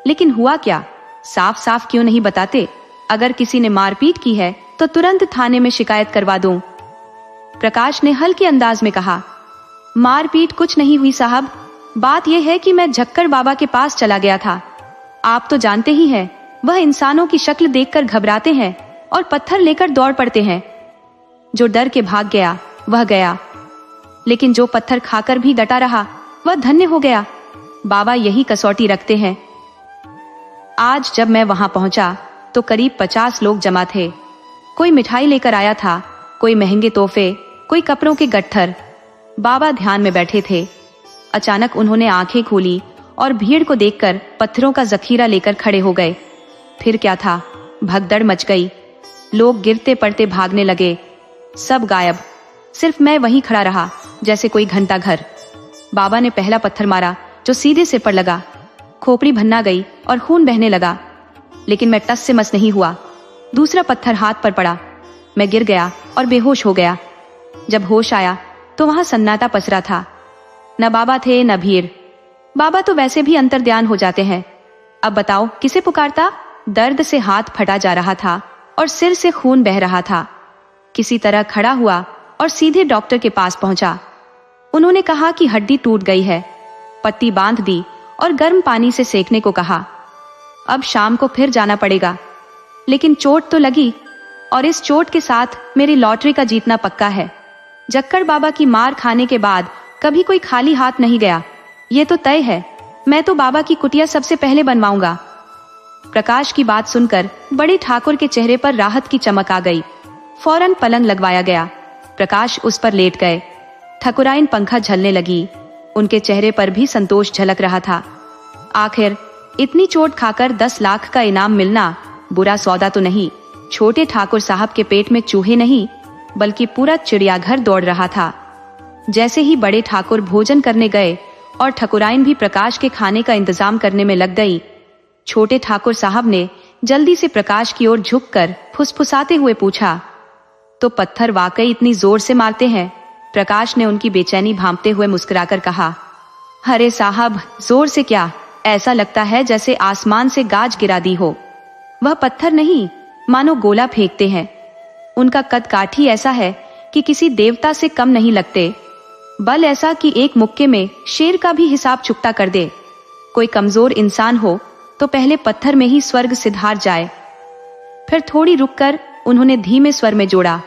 लेकिन हुआ क्या? साफ साफ क्यों नहीं बताते? अगर किसी ने मारपीट की है तो तुरंत थाने में शिकायत करवा दूं। प्रकाश ने हल्के अंदाज में कहा, मारपीट कुछ नहीं हुई साहब, बात यह है कि मैं झक्कर बाबा के पास चला गया था। आप तो जानते ही हैं, वह इंसानों की शक्ल देखकर घबराते हैं और पत्थर लेकर दौड़ पड़ते हैं। जो डर के भाग गया वह गया, लेकिन जो पत्थर खाकर भी डटा रहा वह धन्य हो गया। बाबा यही कसौटी रखते हैं। आज जब मैं वहां पहुंचा तो करीब 50 लोग जमा थे। कोई मिठाई लेकर आया था, कोई महंगे तोहफे, कोई कपड़ों के गट्ठर। बाबा ध्यान में बैठे थे। अचानक उन्होंने आंखें खोली और भीड़ को देखकर पत्थरों का जखीरा लेकर खड़े हो गए। फिर क्या था, भगदड़ मच गई। लोग गिरते पड़ते भागने लगे। सब गायब, सिर्फ मैं वहीं खड़ा रहा जैसे कोई घंटा घर। बाबा ने पहला पत्थर मारा जो सीधे सिर पर लगा। खोपड़ी भन्ना गई और खून बहने लगा, लेकिन मैं टस से मस नहीं हुआ। दूसरा पत्थर हाथ पर पड़ा, मैं गिर गया और बेहोश हो गया। जब होश आया तो वहां सन्नाटा पसरा था। न बाबा थे न भीड़। बाबा तो वैसे भी अंतर्ध्यान हो जाते हैं। अब बताओ किसे पुकारता? दर्द से हाथ फटा जा रहा था और सिर से खून बह रहा था। किसी तरह खड़ा हुआ और सीधे डॉक्टर के पास पहुंचा। उन्होंने कहा कि हड्डी टूट गई है। पट्टी बांध दी और गर्म पानी से सेकने को कहा। अब शाम को फिर जाना पड़ेगा, लेकिन चोट तो लगी, और इस चोट के साथ मेरी लॉटरी का जीतना पक्का है। जक्कड़ बाबा की मार खाने के बाद कभी कोई खाली हाथ नहीं गया, ये तो तय है। मैं तो बाबा की कुटिया सबसे पहले बनवाऊंगा। प्रकाश की बात सुनकर बड़े ठाकुर के चेहरे पर राहत की चमक आ गई। फौरन पलंग लगवाया गया। प्रकाश उस पर लेट गए। ठकुराइन पंखा झलने लगी। उनके चेहरे पर भी संतोष झलक रहा था। आखिर इतनी चोट खाकर 10 लाख का इनाम मिलना बुरा सौदा तो नहीं। छोटे ठाकुर साहब के पेट में चूहे नहीं, बल्कि पूरा चिड़ियाघर दौड़ रहा था। जैसे ही बड़े ठाकुर भोजन करने गए और ठकुराइन भी प्रकाश के खाने का इंतजाम करने में लग गई, छोटे ठाकुर साहब ने जल्दी से प्रकाश की ओर झुककर फुसफुसाते हुए पूछा, तो पत्थर वाकई इतनी जोर से मारते हैं? प्रकाश ने उनकी बेचैनी भांपते हुए मुस्कुराकर कहा, अरे साहब, जोर से क्या, ऐसा लगता है जैसे आसमान से गाज गिरा दी हो। वह पत्थर नहीं, मानो गोला फेंकते हैं। उनका कद काठी ऐसा है कि किसी देवता से कम नहीं लगते। बल ऐसा कि एक मुक्के में शेर का भी हिसाब चुकता कर दे। कोई कमजोर इंसान हो तो पहले पत्थर में ही स्वर्ग सिधार जाए। फिर थोड़ी रुककर उन्होंने धीमे स्वर में जोड़ा,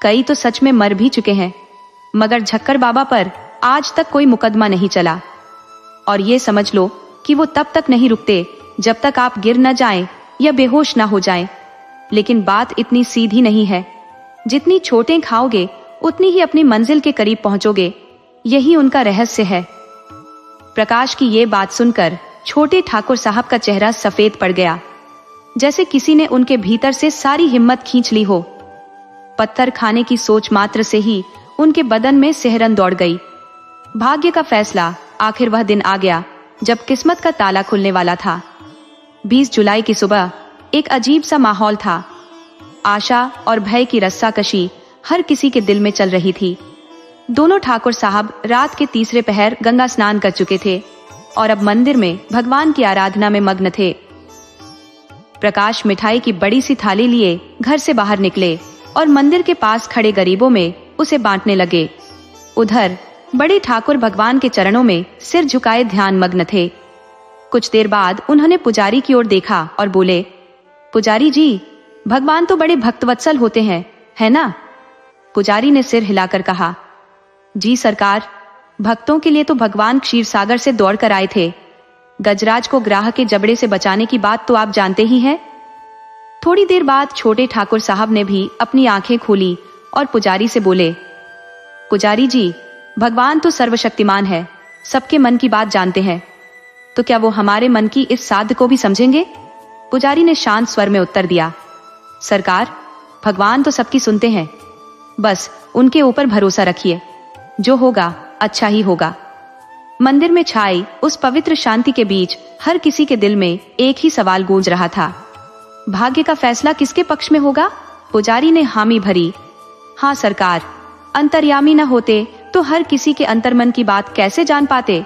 कई तो सच में मर भी चुके हैं, मगर झक्कर बाबा पर आज तक कोई मुकदमा नहीं चला। और ये समझ लो कि वो तब तक नहीं रुकते जब तक आप गिर न जाएं या बेहोश न हो जाएं। लेकिन बात इतनी सीधी नहीं है। जितनी चोटें खाओगे उतनी ही अपनी मंजिल के करीब पहुंचोगे। यही उनका रहस्य है। प्रकाश की ये बात सुनकर छोटे ठाकुर साहब का चेहरा सफेद पड़ गया, जैसे किसी ने उनके भीतर से सारी हिम्मत खींच ली हो। पत्थर खाने की सोच मात्र से ही उनके बदन में सिहरन दौड़ गई। भाग्य का फैसला, आखिर वह दिन आ गया जब किस्मत का ताला खुलने वाला था। 20 जुलाई की सुबह एक अजीब सा माहौल था। आशा और भय की रस्साकशी हर किसी के दिल में चल रही थी। दोनों ठाकुर साहब रात के तीसरे पहर गंगा स्नान कर चुके थे और अब मंदिर में भगवान की आराधना में मग्न थे। प्रकाश मिठाई की बड़ी सी थाली लिए घर से बाहर निकले और मंदिर के पास खड़े गरीबों में उसे बांटने लगे। उधर बड़े ठाकुर भगवान के चरणों में सिर झुकाए ध्यान मग्न थे। कुछ देर बाद उन्होंने पुजारी की ओर देखा और बोले, पुजारी जी, भगवान तो बड़े भक्तवत्सल होते हैं, है ना? पुजारी ने सिर हिलाकर कहा, जी सरकार, भक्तों के लिए तो भगवान क्षीर सागर से दौड़ कर आए थे। गजराज को ग्राह के जबड़े से बचाने की बात तो आप जानते ही हैं। थोड़ी देर बाद छोटे ठाकुर साहब ने भी अपनी आंखें खोली और पुजारी से बोले, पुजारी जी, भगवान तो सर्वशक्तिमान है, सबके मन की बात जानते हैं, तो क्या वो हमारे मन की इस साध को भी समझेंगे? पुजारी ने शांत स्वर में उत्तर दिया, सरकार, भगवान तो सबकी सुनते हैं, बस उनके ऊपर भरोसा रखिए, जो होगा अच्छा ही होगा। मंदिर में छाई उस पवित्र शांति के बीच हर किसी के दिल में एक ही सवाल गूंज रहा था, भाग्य का फैसला किसके पक्ष में होगा? पुजारी ने हामी भरी, हाँ सरकार, अंतर्यामी न होते तो हर किसी के अंतर्मन की बात कैसे जान पाते?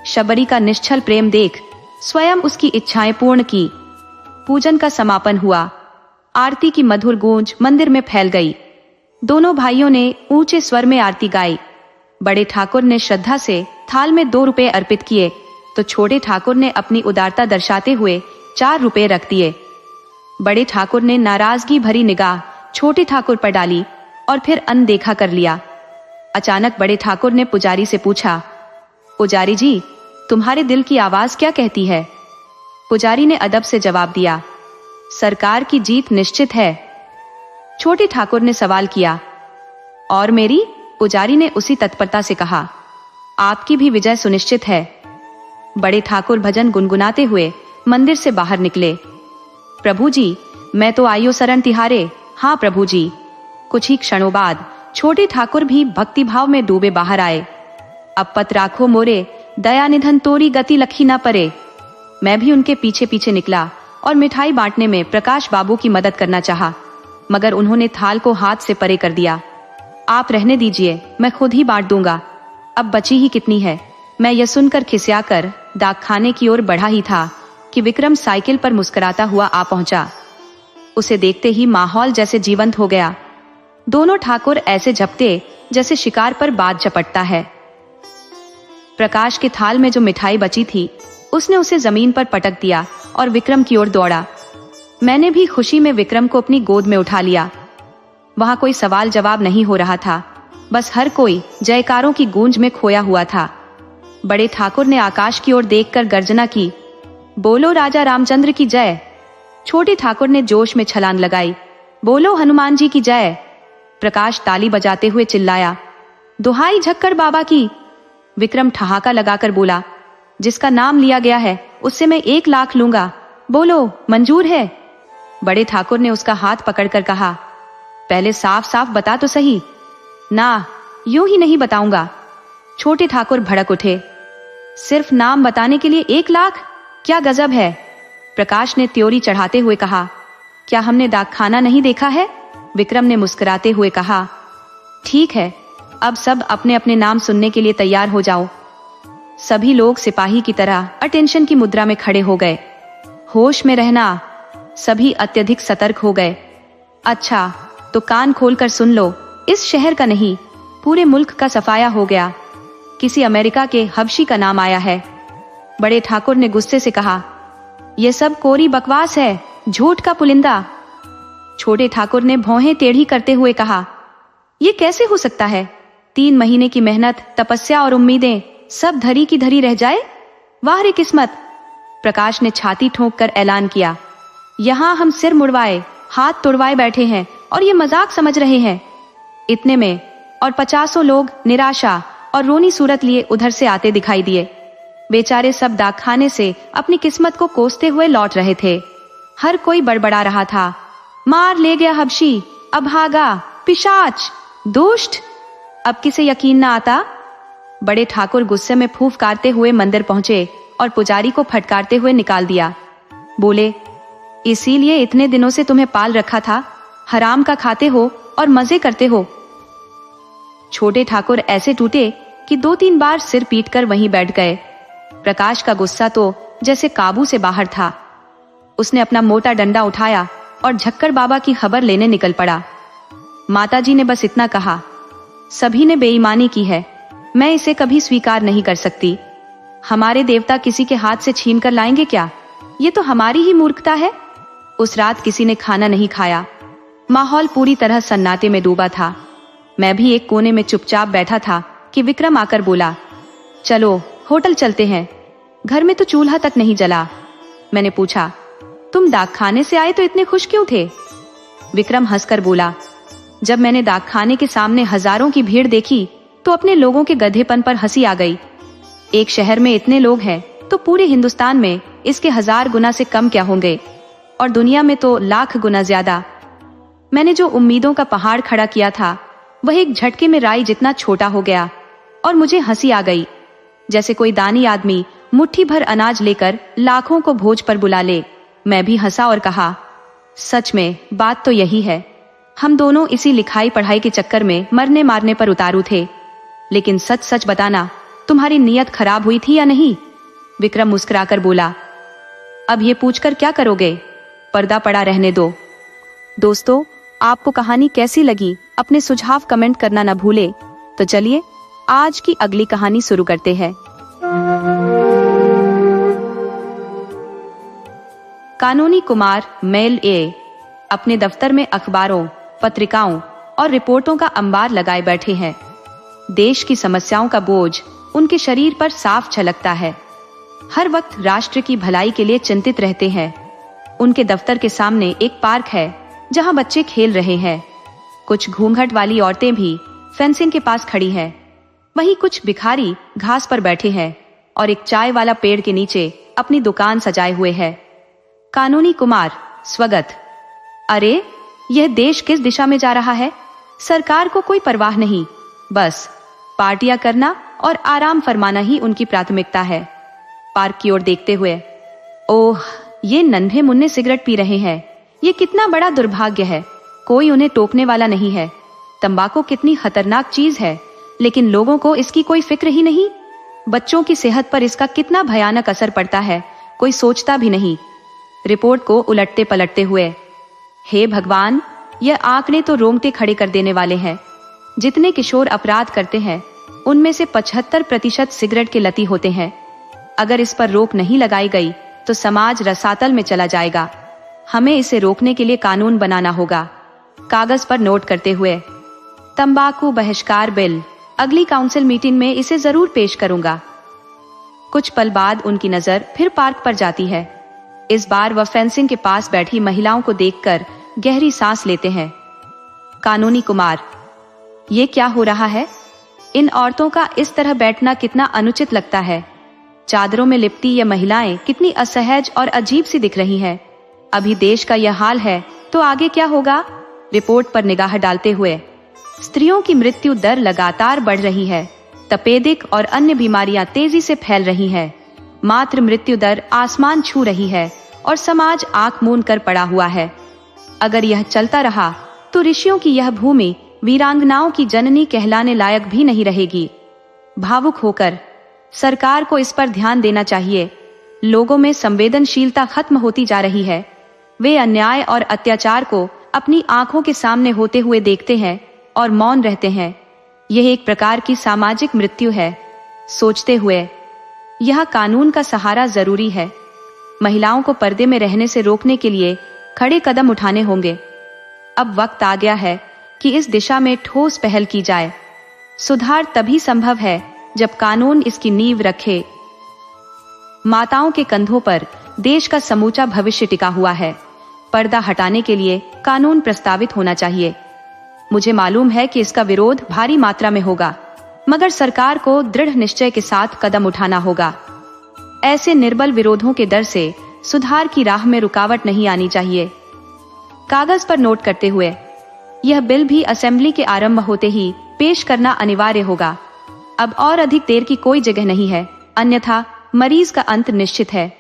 शबरी का निश्चल प्रेम देख स्वयं उसकी इच्छाएं पूर्ण की। पूजन का समापन हुआ। आरती की मधुर गूंज मंदिर में फैल गई। दोनों भाइयों ने ऊंचे स्वर में आरती गाई। बड़े ठाकुर ने श्रद्धा से थाल में 2 रुपए अर्पित किए तो छोटे ठाकुर ने अपनी उदारता दर्शाते हुए 4 रुपए रख दिए। बड़े ठाकुर ने नाराजगी भरी निगाह छोटे ठाकुर पर डाली और फिर अनदेखा कर लिया। अचानक बड़े ठाकुर ने पुजारी से पूछा, पुजारी जी, तुम्हारे दिल की आवाज क्या कहती है? पुजारी ने अदब से जवाब दिया, सरकार की जीत निश्चित है। छोटे ठाकुर ने सवाल किया, और मेरी? पुजारी ने उसी तत्परता से कहा, आपकी भी विजय सुनिश्चित है। बड़े ठाकुर भजन गुनगुनाते हुए मंदिर से बाहर निकले। प्रभु जी, मैं तो आयो शरण तिहारे। हाँ प्रभु जी। कुछ ही क्षणों बाद छोटे ठाकुर भी भक्तिभाव में डूबे बाहर आए। अब पत राखो मोरे, दया निधन तोरी गति लखी ना परे। मैं भी उनके पीछे पीछे निकला और मिठाई बांटने में प्रकाश बाबू की मदद करना चाहा, मगर उन्होंने थाल को हाथ से परे कर दिया। आप रहने दीजिए, मैं खुद ही बांट दूंगा, अब बची ही कितनी है। मैं यह सुनकर खिसियाकर डाकखाने की ओर बढ़ा ही था कि विक्रम साइकिल पर मुस्कुराता हुआ आ पहुंचा। उसे देखते ही माहौल जैसे जीवंत हो गया। दोनों ठाकुर ऐसे झपटे जैसे शिकार पर बाज झपटता है। प्रकाश के थाल में जो मिठाई बची थी उसने उसे जमीन पर पटक दिया और विक्रम की ओर दौड़ा। मैंने भी खुशी में विक्रम को अपनी गोद में उठा लिया। वहां कोई सवाल जवाब नहीं हो रहा था, बस हर कोई जयकारों की गूंज में खोया हुआ था। बड़े ठाकुर ने आकाश की ओर देखकर गर्जना की, बोलो राजा रामचंद्र की जय। छोटे ठाकुर ने जोश में छलांग लगाई, बोलो हनुमान जी की जय। प्रकाश ताली बजाते हुए चिल्लाया, दुहाई झक्कड़ बाबा की। विक्रम ठहाका लगाकर बोला, जिसका नाम लिया गया है उससे मैं 1 लाख लूंगा, बोलो मंजूर है? बड़े ठाकुर ने उसका हाथ पकड़कर कहा, पहले साफ साफ बता तो सही। ना, यूं ही नहीं बताऊंगा। छोटे ठाकुर भड़क उठे, सिर्फ नाम बताने के लिए 1 लाख? क्या गजब है। प्रकाश ने त्योरी चढ़ाते हुए कहा, क्या हमने डाकखाना नहीं देखा है? विक्रम ने मुस्कुराते हुए कहा, ठीक है, अब सब अपने अपने नाम सुनने के लिए तैयार हो जाओ। सभी लोग सिपाही की तरह अटेंशन की मुद्रा में खड़े हो गए। होश में रहना। सभी अत्यधिक सतर्क हो गए। अच्छा, तो कान खोलकर सुन लो, इस शहर का नहीं, पूरे मुल्क का सफाया हो गया। किसी अमेरिका के हबशी का नाम आया है। बड़े ठाकुर ने गुस्से से कहा, यह सब कोरी बकवास है, झूठ का पुलिंदा। छोटे ठाकुर ने भौहें टेढ़ी करते हुए कहा, यह कैसे हो सकता है? 3 महीने की मेहनत, तपस्या और उम्मीदें सब धरी की धरी रह जाए? वाह रे किस्मत। प्रकाश ने छाती ठोंक कर ऐलान किया, यहां हम सिर मुड़वाए, हाथ तुड़वाए बैठे हैं और ये मजाक समझ रहे हैं। इतने में और 50 लोग निराशा और रोनी सूरत लिए उधर से आते दिखाई दिए। बेचारे सब डाकखाने से अपनी किस्मत को कोसते हुए लौट रहे थे। हर कोई बड़बड़ा रहा था, मार ले गया हबशी, अभागा, पिशाच, दुष्ट। अब किसे यकीन न आता? बड़े ठाकुर गुस्से में फूफकारते हुए मंदिर पहुंचे और पुजारी को फटकारते हुए निकाल दिया। बोले, इसीलिए इतने दिनों से तुम्हें पाल रखा था, हराम का खाते हो और मजे करते हो। छोटे ठाकुर ऐसे टूटे कि 2-3 बार सिर पीटकर वहीं बैठ गए। प्रकाश का गुस्सा तो जैसे काबू से बाहर था। उसने अपना मोटा डंडा उठाया और झक्कड़ बाबा की खबर लेने निकल पड़ा। माताजी ने बस इतना कहा, सभी ने बेईमानी की है, मैं इसे कभी स्वीकार नहीं कर सकती। हमारे देवता किसी के हाथ से छीन कर लाएंगे क्या? ये तो हमारी ही मूर्खता है। उस रात किसी ने खाना नहीं खाया। माहौल पूरी तरह सन्नाटे में डूबा था। मैं भी एक कोने में चुपचाप बैठा था कि विक्रम आकर बोला, चलो होटल चलते हैं। घर में तो चूल्हा तक नहीं जला। मैंने पूछा, तुम डाकखाने से आए तो इतने खुश क्यों थे? विक्रम हंसकर बोला, जब मैंने डाकखाने के सामने हजारों की भीड़ देखी तो अपने लोगों के गधेपन पर हंसी आ गई। एक शहर में इतने लोग हैं तो पूरे हिंदुस्तान में इसके 1000 गुना से कम क्या होंगे। और दुनिया में तो लाख गुना ज्यादा। मैंने जो उम्मीदों का पहाड़ खड़ा किया था वह एक झटके में राई जितना छोटा हो गया और मुझे हंसी आ गई, जैसे कोई दानी आदमी मुट्ठी भर अनाज लेकर लाखों को भोज पर बुला ले। मैं भी हंसा और कहा, सच में बात तो यही है। हम दोनों इसी लिखाई पढ़ाई के चक्कर में मरने मारने पर उतारू थे। लेकिन सच सच बताना, तुम्हारी नीयत खराब हुई थी या नहीं? विक्रम मुस्कुराकर बोला। अब ये पूछकर क्या करोगे, पर्दा पड़ा रहने दो। दोस्तों, आपको कहानी कैसी लगी अपने सुझाव कमेंट करना न भूले। तो चलिए आज की अगली कहानी शुरू करते हैं। कानूनी कुमार मेल ए अपने दफ्तर में अखबारों, पत्रिकाओं और रिपोर्टों का अंबार लगाए बैठे हैं। देश की समस्याओं का बोझ उनके शरीर पर साफ झलकता है। हर वक्त राष्ट्र की भलाई के लिए चिंतित रहते हैं। उनके दफ्तर के सामने एक पार्क है जहां बच्चे खेल रहे हैं। कुछ घूंघट वाली औरतें भी फेंसिंग के पास खड़ी हैं। वहीं कुछ भिखारी घास पर बैठे हैं और एक चाय वाला पेड़ के नीचे अपनी दुकान सजाए हुए है। कानूनी कुमार, स्वागत। अरे, यह देश किस दिशा में जा रहा है? सरकार को कोई परवाह नहीं, बस पार्टियां करना और आराम फरमाना ही उनकी प्राथमिकता है। पार्क की ओर देखते हुए, ओह, ये नन्हे मुन्ने सिगरेट पी रहे हैं। ये कितना बड़ा दुर्भाग्य है, कोई उन्हें टोकने वाला नहीं है। तंबाकू कितनी खतरनाक चीज है, लेकिन लोगों को इसकी कोई फिक्र ही नहीं। बच्चों की सेहत पर इसका कितना भयानक असर पड़ता है, कोई सोचता भी नहीं। रिपोर्ट को उलटते पलटते हुए, हे भगवान, यह आंकड़े तो रोंगटे खड़े कर देने वाले हैं। जितने किशोर अपराध करते हैं उनमें से 75% सिगरेट के लती होते हैं। अगर इस पर रोक नहीं लगाई गई तो समाज रसातल में चला जाएगा। हमें इसे रोकने के लिए कानून बनाना होगा। कागज पर नोट करते हुए, तंबाकू बहिष्कार बिल, अगली काउंसिल मीटिंग में इसे जरूर पेश करूंगा। कुछ पल बाद उनकी नजर फिर पार्क पर जाती है। इस बार वह फेंसिंग के पास बैठी महिलाओं को देखकर गहरी सांस लेते हैं। कानूनी कुमार, ये क्या हो रहा है? इन औरतों का इस तरह बैठना कितना अनुचित लगता है। चादरों में लिपटी ये महिलाएं कितनी असहज और अजीब सी दिख रही हैं। अभी देश का यह हाल है तो आगे क्या होगा? रिपोर्ट पर निगाह डालते हुए, स्त्रियों की मृत्यु दर लगातार बढ़ रही है। तपेदिक और अन्य बीमारियां तेजी से फैल रही हैं। मातृ मृत्यु दर आसमान छू रही है और समाज आंख मूंद कर पड़ा हुआ है। अगर यह चलता रहा तो ऋषियों की यह भूमि वीरांगनाओं की जननी कहलाने लायक भी नहीं रहेगी। भावुक होकर सरकार को इस पर ध्यान देना चाहिए। लोगों में संवेदनशीलता खत्म होती जा रही है। वे अन्याय और अत्याचार को अपनी आंखों के सामने होते हुए देखते हैं और मौन रहते हैं। यह एक प्रकार की सामाजिक मृत्यु है। सोचते हुए, यह कानून का सहारा जरूरी है। महिलाओं को पर्दे में रहने से रोकने के लिए खड़े कदम उठाने होंगे। अब वक्त आ गया है कि इस दिशा में ठोस पहल की जाए। सुधार तभी संभव है जब कानून इसकी नींव रखे। माताओं के कंधों पर देश का समूचा भविष्य टिका हुआ है। पर्दा हटाने के लिए कानून प्रस्तावित होना चाहिए। मुझे मालूम है कि इसका विरोध भारी मात्रा में होगा, मगर सरकार को दृढ़ निश्चय के साथ कदम उठाना होगा। ऐसे निर्बल विरोधों के डर से सुधार की राह में रुकावट नहीं आनी चाहिए। कागज पर नोट करते हुए, यह बिल भी असेंबली के आरंभ होते ही पेश करना अनिवार्य होगा। अब और अधिक देर की कोई जगह नहीं है, अन्यथा मरीज का अंत निश्चित है।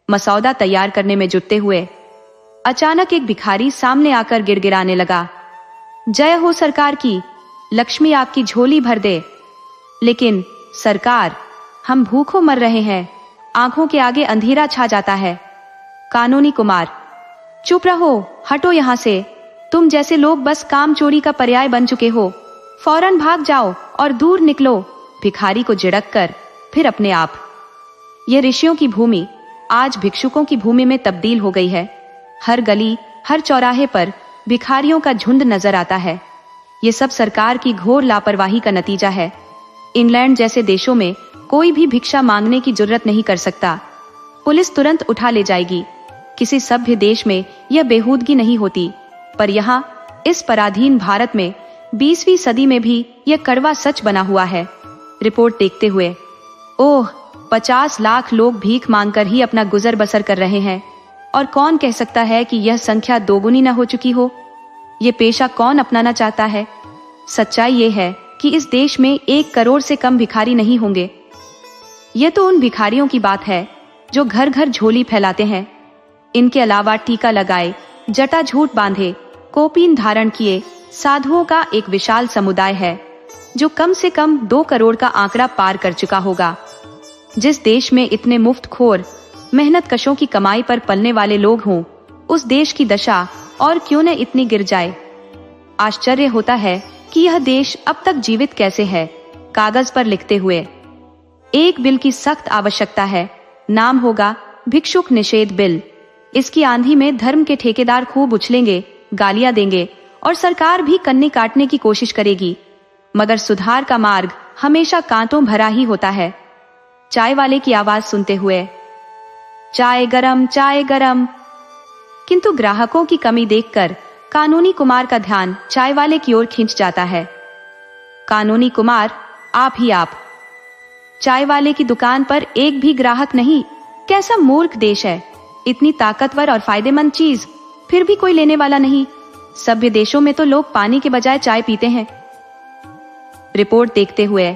मसौदा तैयार करने में जुटते हुए अचानक एक भिखारी सामने आकर गिड़गिड़ाने लगा, जय हो सरकार की, लक्ष्मी आपकी झोली भर दे। लेकिन सरकार, हम भूखों मर रहे हैं, आंखों के आगे अंधेरा छा जाता है। कानूनी कुमार, चुप रहो, हटो यहाँ से। तुम जैसे लोग बस काम चोरी का पर्याय बन चुके हो। फौरन भाग जाओ और दूर निकलो। भिखारी को झिड़क कर फिर अपने आप। यह ऋषियों की भूमि आज भिक्षुकों की भूमि में तब्दील हो गई है। हर गली, हर चौराहे पर भिखारियों का झुंड नजर आता है। ये सब सरकार की घोर लापरवाही का नतीजा है। इंग्लैंड जैसे देशों में कोई भी भिक्षा मांगने की जुर्रत नहीं कर सकता। पुलिस तुरंत उठा ले जाएगी। किसी सभ्य देश में यह बेहूदगी नहीं होती, पर यहाँ इस पराधीन भारत में 20वीं सदी में भी यह कड़वा सच बना हुआ है। रिपोर्ट देखते हुए, ओह, 50 लाख लोग भीख मांगकर ही अपना गुजर बसर कर रहे हैं। और कौन कह सकता है कि यह संख्या दोगुनी न हो चुकी हो? ये पेशा कौन अपनाना चाहता है? सच्चाई ये है कि इस देश में 1 करोड़ से कम भिखारी नहीं होंगे। ये तो उन भिखारियों की बात है जो घर घर झोली फैलाते हैं। इनके अलावा टीका लगाए, जटा झूठ बांधे, कोपीन धारण किए साधुओं का एक विशाल समुदाय है जो कम से कम 2 करोड़ का आंकड़ा पार कर चुका होगा। जिस देश में इतने मुफ्तखोर मेहनत कशों की कमाई पर पलने वाले लोग हों, उस देश की दशा और क्यों न इतनी गिर जाए। आश्चर्य होता है कि यह देश अब तक जीवित कैसे है। कागज पर लिखते हुए एक बिल की सख्त आवश्यकता है। नाम होगा भिक्षुक निषेध बिल। इसकी आंधी में धर्म के ठेकेदार खूब उछलेंगे, गालियां देंगे और सरकार भी कन्नी काटने की कोशिश करेगी, मगर सुधार का मार्ग हमेशा कांटों भरा ही होता है। चाय वाले की आवाज सुनते हुए, चाय गरम, चाय गरम। किंतु ग्राहकों की कमी देखकर कानूनी कुमार का ध्यान चाय वाले की ओर खिंच जाता है। कानूनी कुमार, आप ही आप। चाय वाले की दुकान पर एक भी ग्राहक नहीं। कैसा मूर्ख देश है। इतनी ताकतवर और फायदेमंद चीज, फिर भी कोई लेने वाला नहीं। सभ्य देशों में तो लोग पानी के बजाय चाय पीते हैं। रिपोर्ट देखते हुए,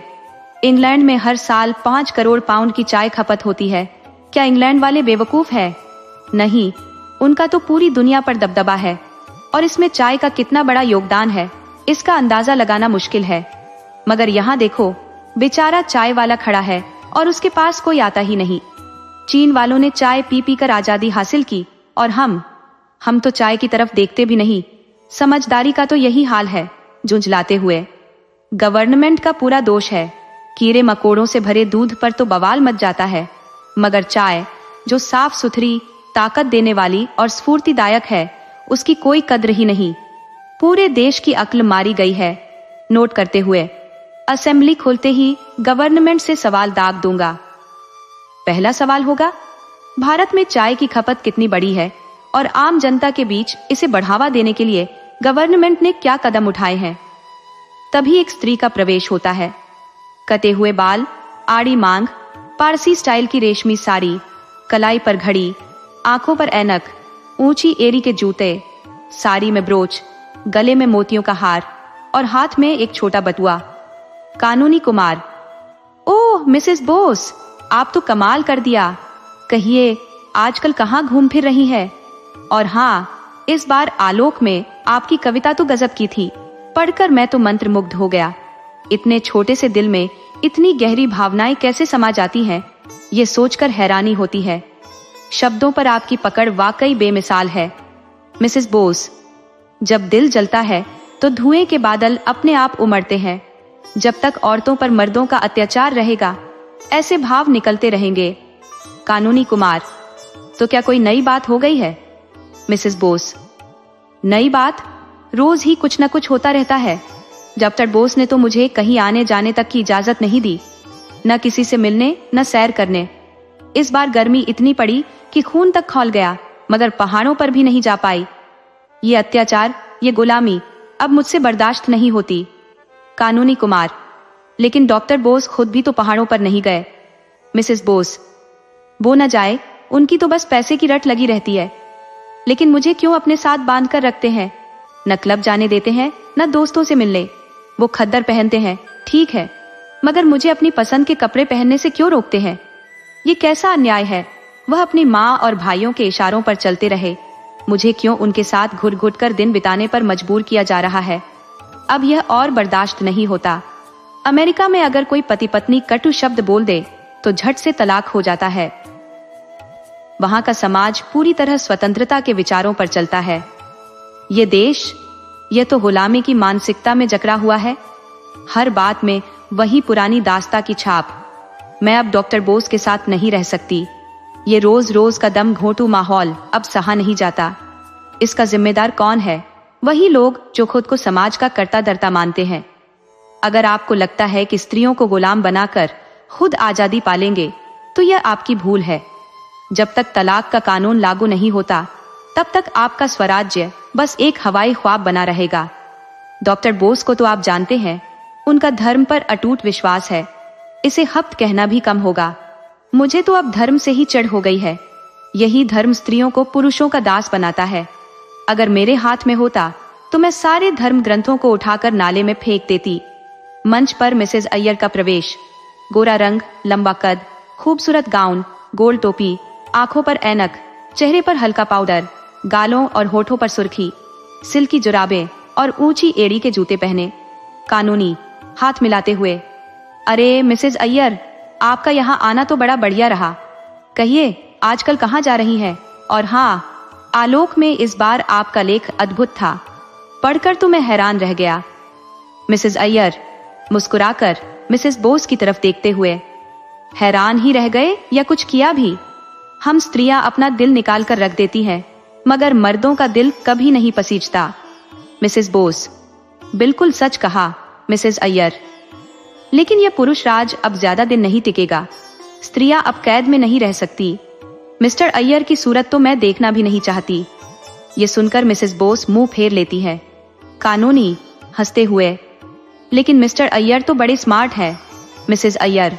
इंग्लैंड में हर साल 5 करोड़ पाउंड की चाय खपत होती है। क्या इंग्लैंड वाले बेवकूफ है? नहीं, उनका तो पूरी दुनिया पर दबदबा है और इसमें चाय का कितना बड़ा योगदान है इसका अंदाजा लगाना मुश्किल है। मगर यहाँ देखो, बेचारा चाय वाला खड़ा है और उसके पास कोई आता ही नहीं। चीन वालों ने चाय पी पी कर आजादी हासिल की और हम तो चाय की तरफ देखते भी नहीं। समझदारी का तो यही हाल है। झुंझलाते हुए, गवर्नमेंट का पूरा दोष है। कीड़े मकोड़ों से भरे दूध पर तो बवाल मच जाता है, मगर चाय जो साफ सुथरी, ताकत देने वाली और स्फूर्तिदायक है, उसकी कोई कद्र ही नहीं। पूरे देश की अक्ल मारी गई है। नोट करते हुए, असेंबली खोलते ही गवर्नमेंट से सवाल दाग दूंगा। पहला सवाल होगा, भारत में चाय की खपत कितनी बड़ी है और आम जनता के बीच इसे बढ़ावा देने के लिए गवर्नमेंट ने क्या कदम उठाए हैं? तभी एक स्त्री का प्रवेश होता है। कटे हुए बाल, आड़ी मांग, पारसी स्टाइल की रेशमी साड़ी, कलाई पर घड़ी, आंखों पर ऐनक, ऊंची एड़ी के जूते, साड़ी में ब्रोच, गले में मोतियों का हार और हाथ में एक छोटा बटुआ। कानूनी कुमार, ओह मिसेस बोस, आप तो कमाल कर दिया। कहिए, आजकल कहाँ घूम फिर रही है? और हाँ, इस बार आलोक में आपकी कविता तो गजब की थी। पढ़कर मैं तो मंत्रमुग्ध हो गया। इतने छोटे से दिल में इतनी गहरी भावनाएं कैसे समा जाती हैं, ये सोचकर हैरानी होती है। शब्दों पर आपकी पकड़ वाकई बेमिसाल है। मिसेस बोस, जब दिल जलता है तो धुएं के बादल अपने आप उमड़ते हैं। जब तक औरतों पर मर्दों का अत्याचार रहेगा, ऐसे भाव निकलते रहेंगे। कानूनी कुमार, तो क्या कोई नई बात हो गई है? मिसेस बोस, नई बात? रोज ही कुछ न कुछ होता रहता है। डॉक्टर बोस ने तो मुझे कहीं आने जाने तक की इजाजत नहीं दी, न किसी से मिलने न सैर करने। इस बार गर्मी इतनी पड़ी कि खून तक खौल गया, मगर पहाड़ों पर भी नहीं जा पाई। ये अत्याचार, ये गुलामी अब मुझसे बर्दाश्त नहीं होती। कानूनी कुमार, लेकिन डॉक्टर बोस खुद भी तो पहाड़ों पर नहीं गए। मिसेस बोस, वो न जाए, उनकी तो बस पैसे की रट लगी रहती है। लेकिन मुझे क्यों अपने साथ बांध कर रखते हैं? न क्लब जाने देते हैं, न दोस्तों से मिलने। वो खद्दर पहनते हैं, ठीक है, मगर मुझे अपनी पसंद के कपड़े पहनने से क्यों रोकते हैं? ये कैसा अन्याय है। वह अपनी माँ और भाइयों के इशारों पर चलते रहे, मुझे क्यों उनके साथ घुट घुट कर दिन बिताने पर मजबूर किया जा रहा है? अब यह और बर्दाश्त नहीं होता। अमेरिका में अगर कोई पति पत्नी कटु शब्द बोल दे तो झट से तलाक हो जाता है। वहां का समाज पूरी तरह स्वतंत्रता के विचारों पर चलता है। ये देश, यह तो गुलामी की मानसिकता में जकड़ा हुआ है। हर बात में वही पुरानी दास्ता की छाप। मैं अब डॉक्टर बोस के साथ नहीं रह सकती। ये रोज रोज का दम घोंटू माहौल अब सहा नहीं जाता। इसका जिम्मेदार कौन है? वही लोग जो खुद को समाज का कर्ता धर्ता मानते हैं। अगर आपको लगता है कि स्त्रियों को गुलाम बनाकर खुद आजादी पालेंगे, तो यह आपकी भूल है। जब तक तलाक का कानून लागू नहीं होता, तब तक आपका स्वराज्य बस एक हवाई ख्वाब बना रहेगा। डॉक्टर बोस को तो आप जानते हैं, उनका धर्म पर अटूट विश्वास है। इसे हफ्त कहना भी कम होगा। मुझे तो अब धर्म से ही चिढ़ हो गई है। यही धर्म स्त्रियों को पुरुषों का दास बनाता है। अगर मेरे हाथ में होता तो मैं सारे धर्म ग्रंथों को उठाकर नाले में फेंक देती। मंच पर मिसेज अय्यर का प्रवेश। गोरा रंग, लंबा कद, खूबसूरत गाउन, गोल टोपी, आंखों पर ऐनक, चेहरे पर हल्का पाउडर, गालों और होठों पर सुर्खी, सिल्की जुराबें और ऊंची एड़ी के जूते पहने। कानूनी हाथ मिलाते हुए, अरे मिसेज अय्यर, आपका यहाँ आना तो बड़ा बढ़िया रहा। कहिए आजकल कहाँ जा रही हैं? और हाँ, आलोक में इस बार आपका लेख अद्भुत था, पढ़कर तो मैं हैरान रह गया। मिसेज अय्यर मुस्कुराकर मिसेस बोस की तरफ देखते हुए, हैरान ही रह गए या कुछ किया भी? हम स्त्रियां अपना दिल निकाल कर रख देती हैं, मगर मर्दों का दिल कभी नहीं पसीजता। मिसेस बोस, बिल्कुल सच कहा मिसेस अय्यर, लेकिन यह पुरुष राज अब ज्यादा दिन नहीं टिकेगा। स्त्रियां अब कैद में नहीं रह सकती। मिस्टर अय्यर की सूरत तो मैं देखना भी नहीं चाहती। ये सुनकर मिसेस बोस मुंह फेर लेती है। कानूनी हंसते हुए, लेकिन मिस्टर अय्यर तो बड़े स्मार्ट है। मिसेस अय्यर,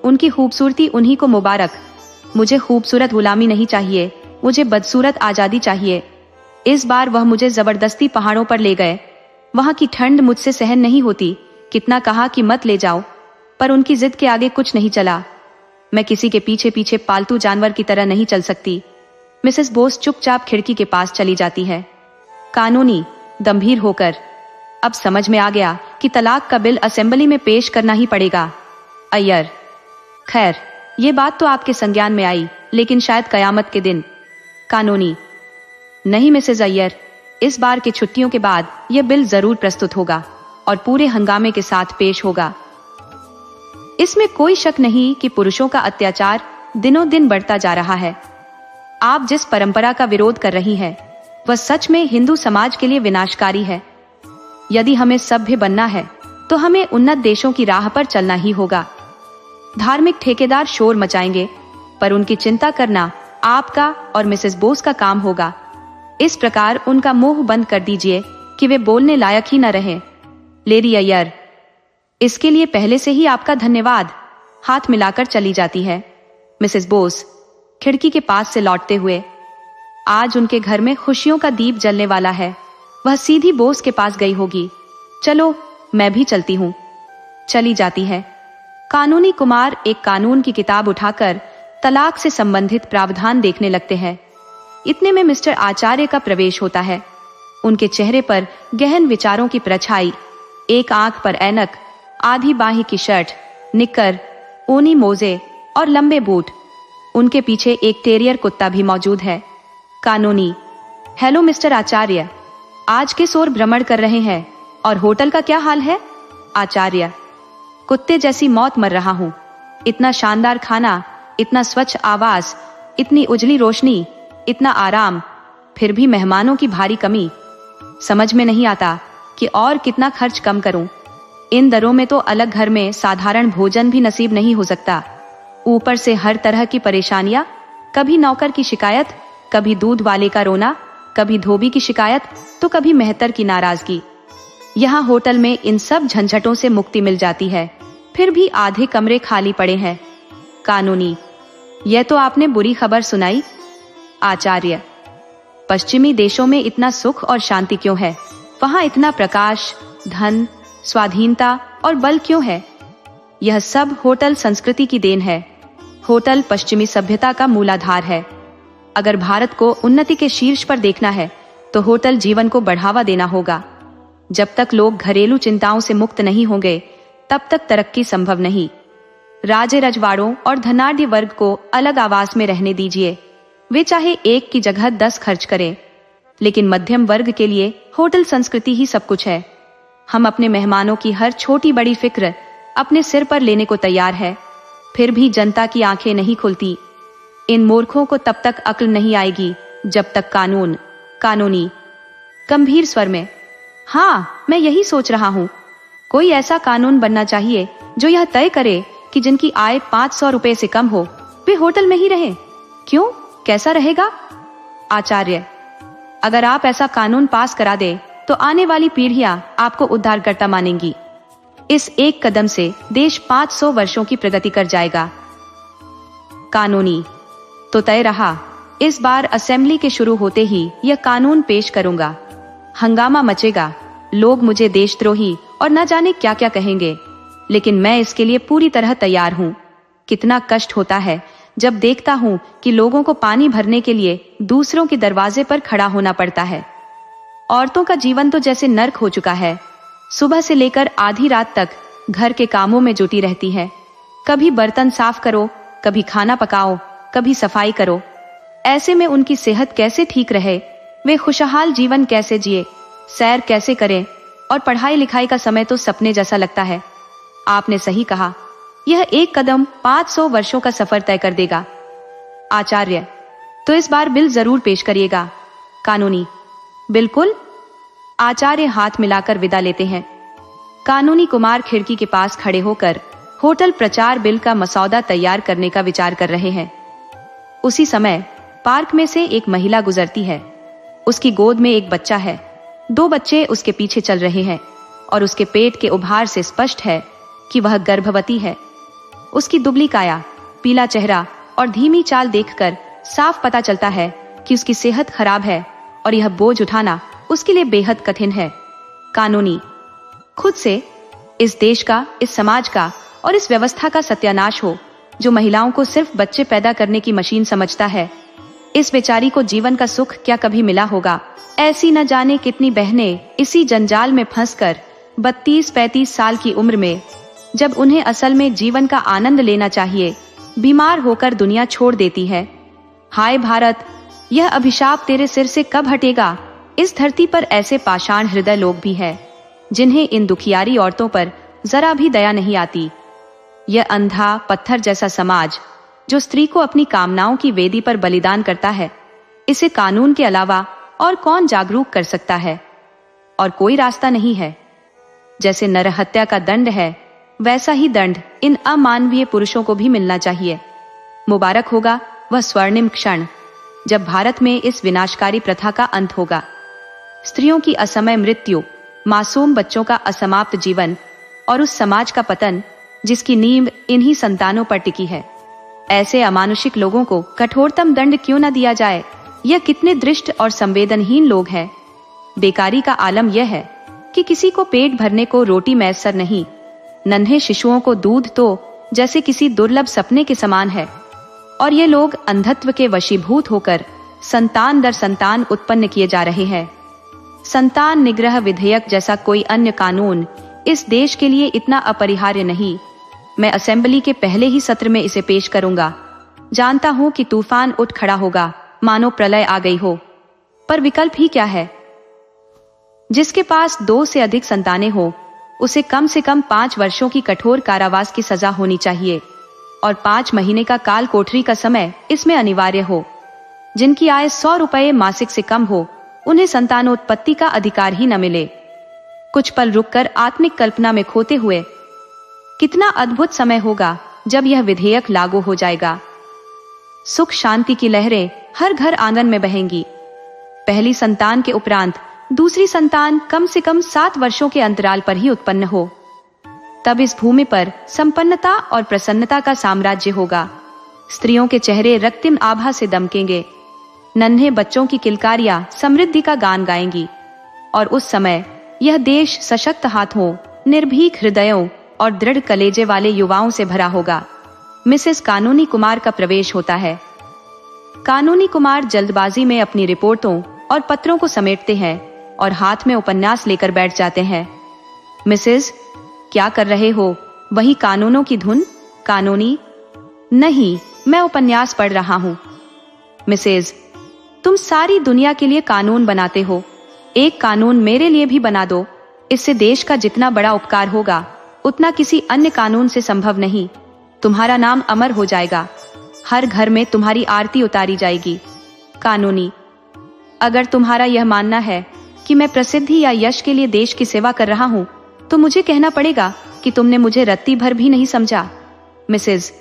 उनकी खूबसूरती उन्हीं को मुबारक। मुझे खूबसूरत गुलामी नहीं चाहिए, मुझे बदसूरत आजादी चाहिए। इस बार वह मुझे जबरदस्ती पहाड़ों पर ले गए। वहां की ठंड मुझसे सहन नहीं होती। कितना कहा कि मत ले जाओ, पर उनकी जिद के आगे कुछ नहीं चला। मैं किसी के पीछे पीछे पालतू जानवर की तरह नहीं चल सकती। मिसेस बोस चुपचाप खिड़की के पास चली जाती है। कानूनी गंभीर होकर, अब समझ में आ गया कि तलाक का बिल असेंबली में पेश करना ही पड़ेगा। अय्यर, खैर ये बात तो आपके संज्ञान में आई, लेकिन शायद कयामत के दिन। कानूनी, नहीं मिसेज अय्यर, इस बार की छुट्टियों के बाद यह बिल जरूर प्रस्तुत होगा और पूरे हंगामे के साथ पेश होगा। इसमें कोई शक नहीं कि पुरुषों का अत्याचार दिनों दिन बढ़ता जा रहा है। आप जिस परंपरा का विरोध कर रही हैं, वह सच में हिंदू समाज के लिए विनाशकारी है। यदि हमें सभ्य बनना है तो हमें उन्नत देशों की राह पर चलना ही होगा। धार्मिक ठेकेदार शोर मचाएंगे, पर उनकी चिंता करना आपका और मिसेस बोस का काम होगा। इस प्रकार उनका मुंह बंद कर दीजिए कि वे बोलने लायक ही न रहें। लेडी अय्यर, इसके लिए पहले से ही आपका धन्यवाद। हाथ मिलाकर चली जाती है। मिसेस बोस खिड़की के पास से लौटते हुए, आज उनके घर में खुशियों का दीप जलने वाला है। वह सीधी बोस के पास गई होगी। चलो मैं भी चलती हूँ। चली जाती है। कानूनी कुमार एक कानून की किताब उठाकर तलाक से संबंधित प्रावधान देखने लगते हैं। इतने में मिस्टर आचार्य का प्रवेश होता है। उनके चेहरे पर गहन विचारों की परछाई, एक आंख पर ऐनक, आधी बाही की शर्ट, निक्कर, ऊनी मोजे और लंबे बूट। उनके पीछे एक टेरियर कुत्ता भी मौजूद है। कानूनी, हेलो मिस्टर आचार्य, आज किस ओर भ्रमण कर रहे हैं और होटल का क्या हाल है? आचार्य, कुत्ते जैसी मौत मर रहा हूँ। इतना शानदार खाना, इतना स्वच्छ आवास, इतनी उजली रोशनी, इतना आराम, फिर भी मेहमानों की भारी कमी। समझ में नहीं आता कि और कितना खर्च कम करूं। इन दरों में तो अलग घर में साधारण भोजन भी नसीब नहीं हो सकता। ऊपर से हर तरह की परेशानियां, कभी नौकर की शिकायत, कभी दूध वाले का रोना, कभी धोबी की शिकायत, तो कभी मेहतर की नाराजगी। यहाँ होटल में इन सब झंझटों से मुक्ति मिल जाती है, फिर भी आधे कमरे खाली पड़े हैं। कानूनी, यह तो आपने बुरी खबर सुनाई। आचार्य, पश्चिमी देशों में इतना सुख और शांति क्यों है? वहां इतना प्रकाश, धन, स्वाधीनता और बल क्यों है? यह सब होटल संस्कृति की देन है। होटल पश्चिमी सभ्यता का मूलाधार है। अगर भारत को उन्नति के शीर्ष पर देखना है तो होटल जीवन को बढ़ावा देना होगा। जब तक लोग घरेलू चिंताओं से मुक्त नहीं होंगे, तब तक तरक्की संभव नहीं। राजे रजवाड़ों और धनाढ्य वर्ग को अलग आवास में रहने दीजिए। वे चाहे एक की जगह 10 खर्च करें, लेकिन मध्यम वर्ग के लिए होटल संस्कृति ही सब कुछ है। हम अपने मेहमानों की हर छोटी बड़ी फिक्र अपने सिर पर लेने को तैयार है, फिर भी जनता की आंखें नहीं खुलती। इन मूर्खों को तब तक अक्ल नहीं आएगी जब तक कानूनी गंभीर स्वर में, हाँ मैं यही सोच रहा हूँ। कोई ऐसा कानून बनना चाहिए जो यह तय करे कि जिनकी आय 500 रुपए से कम हो वे होटल में ही रहें। क्यों, कैसा रहेगा? आचार्य, अगर आप ऐसा कानून पास करा दे तो आने वाली पीढ़ियां आपको उद्धारकर्ता मानेंगी। इस एक कदम से देश 500 वर्षों की प्रगति कर जाएगा। कानूनी, तो तय रहा। इस बार असेंबली के शुरू होते ही यह कानून पेश करूंगा। हंगामा मचेगा, लोग मुझे देशद्रोही और न जाने क्या क्या कहेंगे, लेकिन मैं इसके लिए पूरी तरह तैयार हूँ। कितना कष्ट होता है जब देखता हूँ कि लोगों को पानी भरने के लिए दूसरों के दरवाजे पर खड़ा होना पड़ता है। औरतों का जीवन तो जैसे नर्क हो चुका है। सुबह से लेकर आधी रात तक घर के कामों में जुटी रहती है। कभी बर्तन साफ करो, कभी खाना पकाओ, कभी सफाई करो। ऐसे में उनकी सेहत कैसे ठीक रहे, वे खुशहाल जीवन कैसे जिए, सैर कैसे करें, और पढ़ाई लिखाई का समय तो सपने जैसा लगता है। आपने सही कहा, यह एक कदम 500 वर्षों का सफर तय कर देगा। आचार्य, तो इस बार बिल जरूर पेश करिएगा। कानूनी, बिल्कुल। आचार्य हाथ मिलाकर विदा लेते हैं। कानूनी कुमार खिड़की के पास खड़े होकर होटल प्रचार बिल का मसौदा तैयार करने का विचार कर रहे हैं। उसी समय पार्क में से एक महिला गुजरती है। उसकी गोद में एक बच्चा है। 2 बच्चे उसके पीछे चल रहे हैं और उसके पेट के उभार से स्पष्ट है कि वह गर्भवती है। उसकी दुबली काया, पीला चेहरा और धीमी चाल देखकर साफ पता चलता है कि उसकी सेहत खराब है और यह बोझ उठाना उसके लिए बेहद कठिन है। कानूनी, खुद से इस देश का, इस समाज का और इस व्यवस्था का सत्यानाश हो जो महिलाओं को सिर्फ बच्चे पैदा करने की मशीन समझता है। इस बेचारी को जीवन का सुख क्या कभी मिला होगा? ऐसी न जाने कितनी बहनें इसी जंजाल में फंसकर 32-35 साल की उम्र में, जब उन्हें असल में जीवन का आनंद लेना चाहिए, बीमार होकर दुनिया छोड़ देती है। हाय भारत, यह अभिशाप तेरे सिर से कब हटेगा? इस धरती पर ऐसे पाषाण हृदय लोग भी हैं जिन्हें इन दुखियारी औरतों पर जरा भी दया नहीं आती। यह अंधा पत्थर जैसा समाज जो स्त्री को अपनी कामनाओं की वेदी पर बलिदान करता है, इसे कानून के अलावा और कौन जागरूक कर सकता है? और कोई रास्ता नहीं है। जैसे नरहत्या का दंड है, वैसा ही दंड इन अमानवीय पुरुषों को भी मिलना चाहिए। मुबारक होगा वह स्वर्णिम क्षण जब भारत में इस विनाशकारी प्रथा का अंत होगा। स्त्रियों की असमय मृत्यु, मासूम बच्चों का असमाप्त जीवन और उस समाज का पतन जिसकी नींव इन्हीं संतानों पर टिकी है। ऐसे अमानुषिक लोगों को कठोरतम दंड क्यों न दिया जाए? यह कितने दृष्ट और संवेदनहीन लोग हैं। बेकारी का आलम यह है कि किसी को पेट भरने को रोटी मैसर नहीं। नन्हे शिशुओं को दूध तो जैसे किसी दुर्लभ सपने के समान है, और ये लोग अंधत्व के वशीभूत होकर संतान दर संतान उत्पन्न किए जा रहे हैं। संतान निग्रह विधेयक जैसा कोई अन्य कानून इस देश के लिए इतना अपरिहार्य नहीं। मैं असेंबली के पहले ही सत्र में इसे पेश करूंगा। जानता हूं कि तूफान उठ खड़ा होगा, मानो प्रलय आ गई हो, पर विकल्प ही क्या है? जिसके पास 2 से अधिक संतानें हो, उसे कम से कम 5 वर्षों की कठोर कारावास की सजा होनी चाहिए और 5 महीने का काल कोठरी का समय इसमें अनिवार्य हो। जिनकी आय 100 रुपये मासिक से कम हो, उन्हें संतानोत्पत्ति का अधिकार ही न मिले। कुछ पल रुककर आत्मिक कल्पना में खोते हुए, कितना अद्भुत समय होगा जब यह विधेयक लागू हो जाएगा। सुख शांति की लहरें हर घर आंगन में बहेंगी। पहली संतान के उपरांत दूसरी संतान कम से कम 7 वर्षों के अंतराल पर ही उत्पन्न हो। तब इस भूमि पर संपन्नता और प्रसन्नता का साम्राज्य होगा। स्त्रियों के चेहरे रक्तिम आभा से दमकेंगे। नन्हे बच्चों की किलकारियां समृद्धि का गान गाएंगी, और उस समय यह देश सशक्त हाथों, निर्भीक हृदयों और दृढ़ कलेजे वाले युवाओं से भरा होगा। मिसेस कानूनी कुमार का प्रवेश होता है। कानूनी कुमार जल्दबाजी में अपनी रिपोर्टों और पत्रों को समेटते हैं और हाथ में उपन्यास लेकर बैठ जाते हैं। मिसेस, क्या कर रहे हो? वही कानूनों की धुन? कानूनी? नहीं, मैं उपन्यास पढ़ रहा हूँ। मिसेस, तुम सारी दुनिया के लिए कानून बनाते हो, एक कानून मेरे लिए भी बना दो। इससे देश का जितना बड़ा उपकार होगा, उतना किसी अन्य कानून से संभव नहीं। तुम्हारा नाम अमर हो जाएगा, हर घर में तुम्हारी आरती उतारी जाएगी। कानूनी, अगर तुम्हारा यह मानना है कि मैं प्रसिद्धि या यश के लिए देश की सेवा कर रहा हूँ, तो मुझे कहना पड़ेगा कि तुमने मुझे रत्ती भर भी नहीं समझा। मिसेस,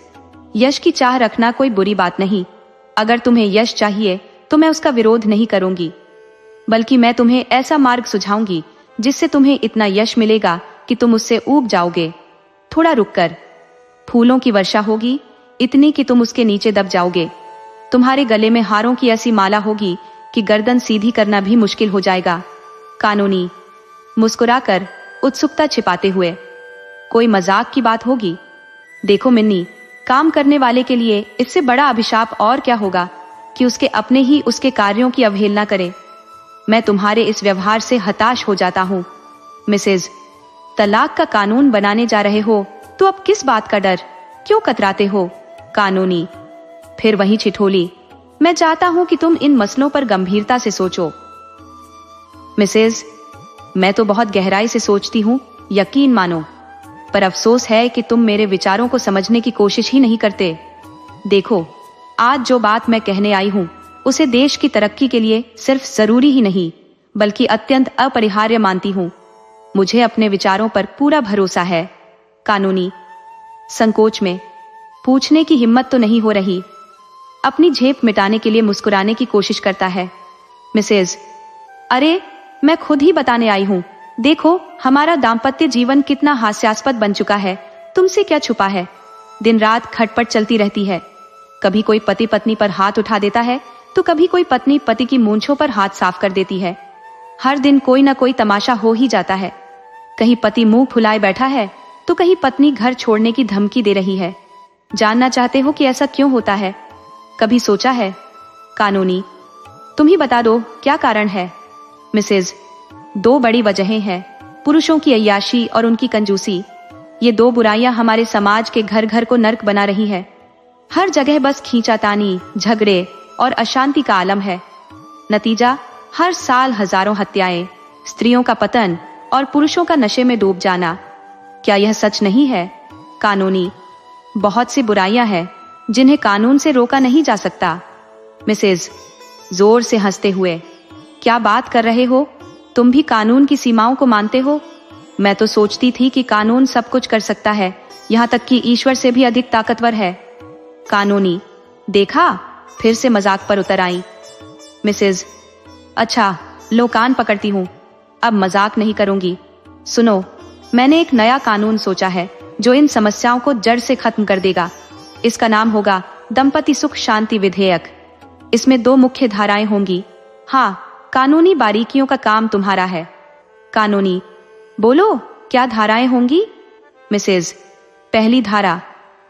यश की चाह रखना कोई बुरी बात नहीं। अगर तुम्हें यश चाहिए तो मैं उसका विरोध नहीं करूंगी, बल्कि मैं तुम्हें ऐसा मार्ग सुझाऊंगी जिससे तुम्हें इतना यश मिलेगा कि तुम उससे ऊब जाओगे। थोड़ा रुककर फूलों की वर्षा होगी, इतनी कि तुम उसके नीचे दब जाओगे। तुम्हारे गले में हारों की ऐसी माला होगी कि गर्दन सीधी करना भी मुश्किल हो जाएगा। कानूनी मुस्कुराकर उत्सुकता छिपाते हुए, कोई मजाक की बात होगी? देखो मिन्नी, काम करने वाले के लिए इससे बड़ा अभिशाप और क्या होगा कि उसके अपने ही उसके कार्यों की अवहेलना करे। मैं तुम्हारे इस व्यवहार से हताश हो जाता हूँ। मिसेज, तलाक का कानून बनाने जा रहे हो तो अब किस बात का डर, क्यों कतराते हो? कानूनी फिर वही ठिठोली, मैं चाहता हूं कि तुम इन मसलों पर गंभीरता से सोचो। मिसेज, मैं तो बहुत गहराई से सोचती हूं, यकीन मानो, पर अफसोस है कि तुम मेरे विचारों को समझने की कोशिश ही नहीं करते। देखो, आज जो बात मैं कहने आई हूं उसे देश की तरक्की के लिए सिर्फ जरूरी ही नहीं बल्कि अत्यंत अपरिहार्य मानती हूं। मुझे अपने विचारों पर पूरा भरोसा है। कानूनी संकोच में पूछने की हिम्मत तो नहीं हो रही, अपनी झेप मिटाने के लिए मुस्कुराने की कोशिश करता है। मिसेज, अरे मैं खुद ही बताने आई हूं। देखो, हमारा दाम्पत्य जीवन कितना हास्यास्पद बन चुका है। तुमसे क्या छुपा है? दिन रात खटपट चलती रहती है। कभी कोई पति पत्नी पर हाथ उठा देता है तो कभी कोई पत्नी पति की मूंछों पर हाथ साफ कर देती है। हर दिन कोई ना कोई तमाशा हो ही जाता है। कहीं पति मुंह फुलाए बैठा है तो कहीं पत्नी घर छोड़ने की धमकी दे रही है। जानना चाहते हो कि ऐसा क्यों होता है? कभी सोचा है? कानूनी, तुम ही बता दो, क्या कारण है? मिसेज, दो बड़ी वजहें हैं, पुरुषों की अय्याशी और उनकी कंजूसी। ये दो बुराइयां हमारे समाज के घर घर को नर्क बना रही है। हर जगह बस खींचातानी, झगड़े और अशांति का आलम है। नतीजा, हर साल हजारों हत्याएं, स्त्रियों का पतन और पुरुषों का नशे में डूब जाना। क्या यह सच नहीं है? कानूनी, बहुत सी बुराइयां हैं जिन्हें कानून से रोका नहीं जा सकता। मिसेज, जोर से हंसते हुए, क्या बात कर रहे हो? तुम भी कानून की सीमाओं को मानते हो? मैं तो सोचती थी कि कानून सब कुछ कर सकता है, यहाँ तक कि ईश्वर से भी अधिक ताकतवर है। कानूनी, देखा, फिर से मजाक पर उतर आई। मिसेज, अच्छा, लो कान पकड़ती हूँ, अब मजाक नहीं करूंगी। सुनो, मैंने एक नया कानून सोचा है जो इन समस्याओं को जड़ से खत्म कर देगा। इसका नाम होगा दंपति सुख शांति विधेयक। इसमें दो मुख्य धाराएं होंगी। हाँ, कानूनी बारीकियों का काम तुम्हारा है। कानूनी, बोलो, क्या धाराएं होंगी? मिसेज, पहली धारा,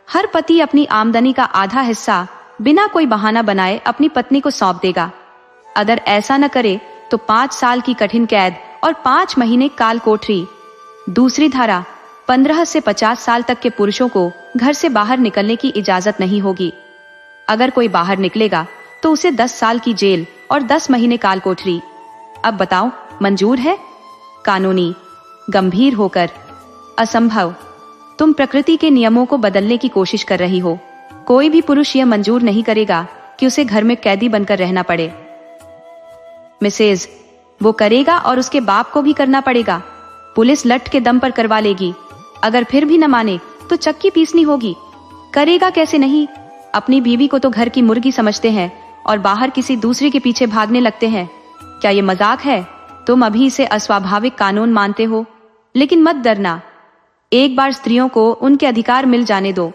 हर पति अपनी आमदनी का आधा हिस्सा बिना कोई बहाना बनाए अपनी पत्नी को सौंप देगा। अगर ऐसा न करे तो 5 साल की कठिन कैद और 5 महीने काल कोठरी। दूसरी धारा, 15 से 50 साल तक के पुरुषों को घर से बाहर निकलने की इजाजत नहीं होगी। अगर कोई बाहर निकलेगा तो उसे 10 साल की जेल और 10 महीने काल कोठरी। अब बताओ, मंजूर है? कानूनी, गंभीर होकर, असंभव, तुम प्रकृति के नियमों को बदलने की कोशिश कर रही हो। कोई भी पुरुष यह मंजूर नहीं करेगा कि उसे घर में कैदी बनकर रहना पड़े। मिसेज, वो करेगा और उसके बाप को भी करना पड़ेगा। पुलिस लट के दम पर करवा लेगी। अगर फिर भी न माने तो चक्की पीसनी होगी। करेगा कैसे नहीं? अपनी बीवी को तो घर की मुर्गी समझते हैं और बाहर किसी दूसरे के पीछे भागने लगते हैं। क्या ये मजाक है? तुम अभी इसे अस्वाभाविक कानून मानते हो, लेकिन मत डरना, एक बार स्त्रियों को उनके अधिकार मिल जाने दो,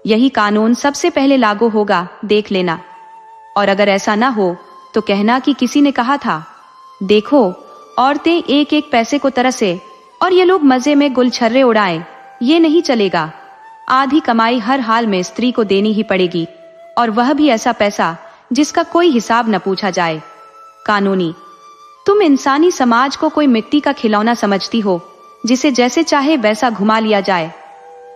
यही कानून सबसे पहले लागू होगा, देख लेना। और अगर ऐसा ना हो तो कहना कि किसी ने कहा था। देखो, औरतें एक एक पैसे को तरसे और ये लोग मजे में गुलछर्रे उड़ाएं, ये नहीं चलेगा। आधी कमाई हर हाल में स्त्री को देनी ही पड़ेगी, और वह भी ऐसा पैसा जिसका कोई हिसाब न पूछा जाए। कानूनी, तुम इंसानी समाज को कोई मिट्टी का खिलौना समझती हो जिसे जैसे चाहे वैसा घुमा लिया जाए।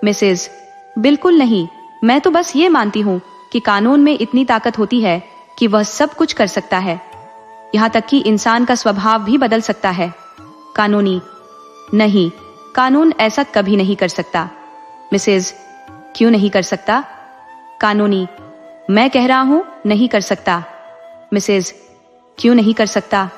मिसेज, बिल्कुल नहीं, मैं तो बस ये मानती हूँ कि कानून में इतनी ताकत होती है कि वह सब कुछ कर सकता है, यहाँ तक कि इंसान का स्वभाव भी बदल सकता है। कानूनी, नहीं, कानून ऐसा कभी नहीं कर सकता। मिसेज, क्यों नहीं कर सकता? कानूनी, मैं कह रहा हूं नहीं कर सकता। मिसेज, क्यों नहीं कर सकता?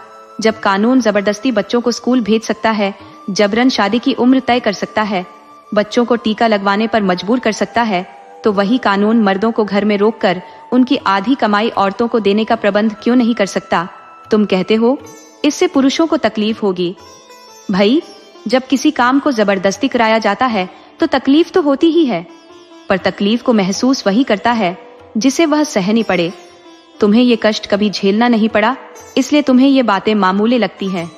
जब कानून जबरदस्ती बच्चों को स्कूल भेज सकता है, जबरन शादी की उम्र तय कर सकता है, बच्चों को टीका लगवाने पर मजबूर कर सकता है, तो वही कानून मर्दों को घर में रोककर उनकी आधी कमाई औरतों को देने का प्रबंध क्यों नहीं कर सकता? तुम कहते हो इससे पुरुषों को तकलीफ होगी। भाई, जब किसी काम को जबरदस्ती कराया जाता है तो तकलीफ तो होती ही है, पर तकलीफ को महसूस वही करता है जिसे वह सहनी पड़े। तुम्हें ये कष्ट कभी झेलना नहीं पड़ा, इसलिए तुम्हें ये बातें मामूली लगती हैं।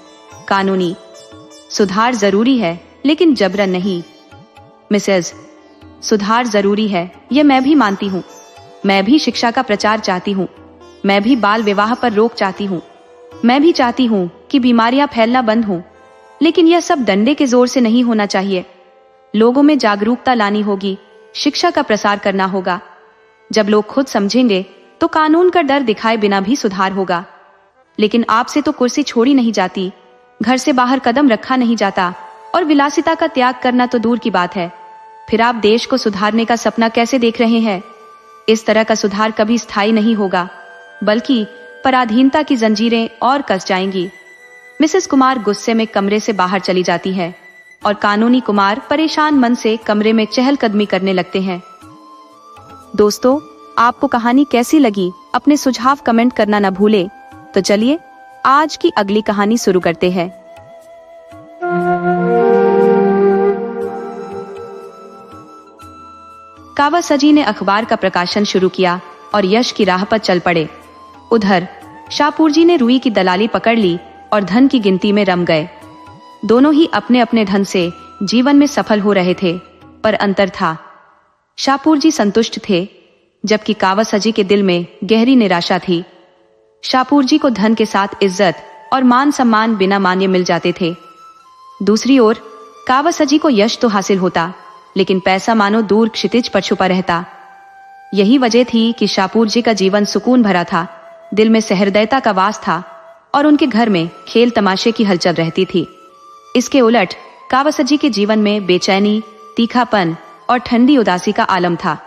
कानूनी सुधार जरूरी है, लेकिन जबरन नहीं। मिसेज, सुधार जरूरी है, ये मैं भी मानती हूँ। मैं भी शिक्षा का प्रचार चाहती हूँ। मैं भी बाल विवाह पर रोक चाहती हूँ। मैं भी चाहती हूँ कि बीमारियां फैलना बंद हों, लेकिन यह सब डंडे के जोर से नहीं होना चाहिए। लोगों में जागरूकता लानी होगी, शिक्षा का प्रसार करना होगा। जब लोग खुद समझेंगे तो कानून का डर दिखाए बिना भी सुधार होगा। लेकिन आपसे तो कुर्सी छोड़ी नहीं जाती, घर से बाहर कदम रखा नहीं जाता, और विलासिता का त्याग करना तो दूर की बात है। फिर आप देश को सुधारने का सपना कैसे देख रहे हैं? इस तरह का सुधार कभी स्थायी नहीं होगा, बल्कि पराधीनता की जंजीरें और कस जाएंगी। मिसेस कुमार गुस्से में कमरे से बाहर चली जाती है और कानूनी कुमार परेशान मन से कमरे में चहलकदमी करने लगते हैं। दोस्तों, आपको कहानी कैसी लगी? अपने सुझाव कमेंट करना न भूले। तो चलिए आज की अगली कहानी शुरू करते हैं। कावासाजी ने अखबार का प्रकाशन शुरू किया और यश की राह पर चल पड़े। उधर शाहपुरजी ने रुई की दलाली पकड़ ली और धन की गिनती में रम गए। दोनों ही अपने अपने ढंग से जीवन में सफल हो रहे थे, पर अंतर था। शाहपुरजी संतुष्ट थे, जबकि कावासाजी के दिल में गहरी निराशा थी। शाहपुरजी को धन के साथ इज्जत और मान सम्मान बिना मान्य मिल जाते थे। दूसरी ओर कावासाजी को यश तो हासिल होता, लेकिन पैसा मानो दूर क्षितिज पर छुपा रहता। यही वजह थी कि शाहपुरजी का जीवन सुकून भरा था, दिल में सहृदयता का वास था और उनके घर में खेल तमाशे की हलचल रहती थी। इसके उलट कावासाजी के जीवन में बेचैनी, तीखापन और ठंडी उदासी का आलम था।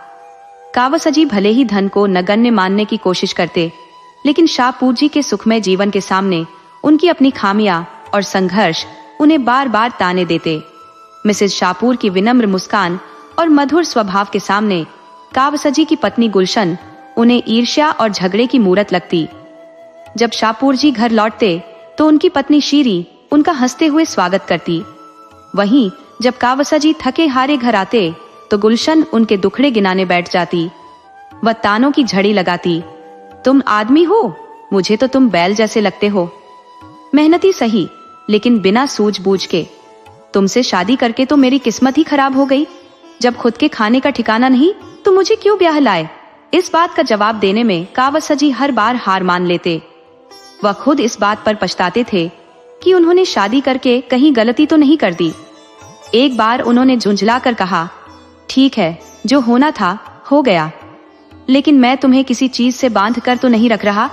कावासाजी भले ही धन को नगण्य मानने की कोशिश करते, लेकिन शाहपुरजी के सुखमय जीवन के सामने उनकी अपनी खामियां और संघर्ष उन्हें बार बार ताने देते। मिसेज शाहपुर की विनम्र मुस्कान और मधुर स्वभाव के सामने कावासाजी की पत्नी गुलशन उन्हें ईर्ष्या और झगड़े की मूरत लगती। जब शाहपुरजी घर लौटते तो उनकी पत्नी शीरी उनका हंसते हुए स्वागत करती। वहीं जब कावासाजी थके हारे घर आते तो गुलशन उनके दुखड़े गिनाने बैठ जाती। वह तानों की झड़ी लगाती। तुम आदमी हो, मुझे तो तुम बैल जैसे लगते हो। मेहनती सही, लेकिन बिना सूझबूझ के। तुमसे शादी करके तो मेरी किस्मत ही खराब हो गई। जब खुद के खाने का ठिकाना नहीं तो मुझे क्यों ब्याह लाए? इस बात का जवाब देने में कावासाजी हर बार हार मान लेते। वह खुद इस बात पर पछताते थे कि उन्होंने शादी करके कहीं गलती तो नहीं कर दी। एक बार उन्होंने झुंझलाकर कहा, ठीक है, जो होना था हो गया, लेकिन मैं तुम्हें किसी चीज से बांध कर तो नहीं रख रहा।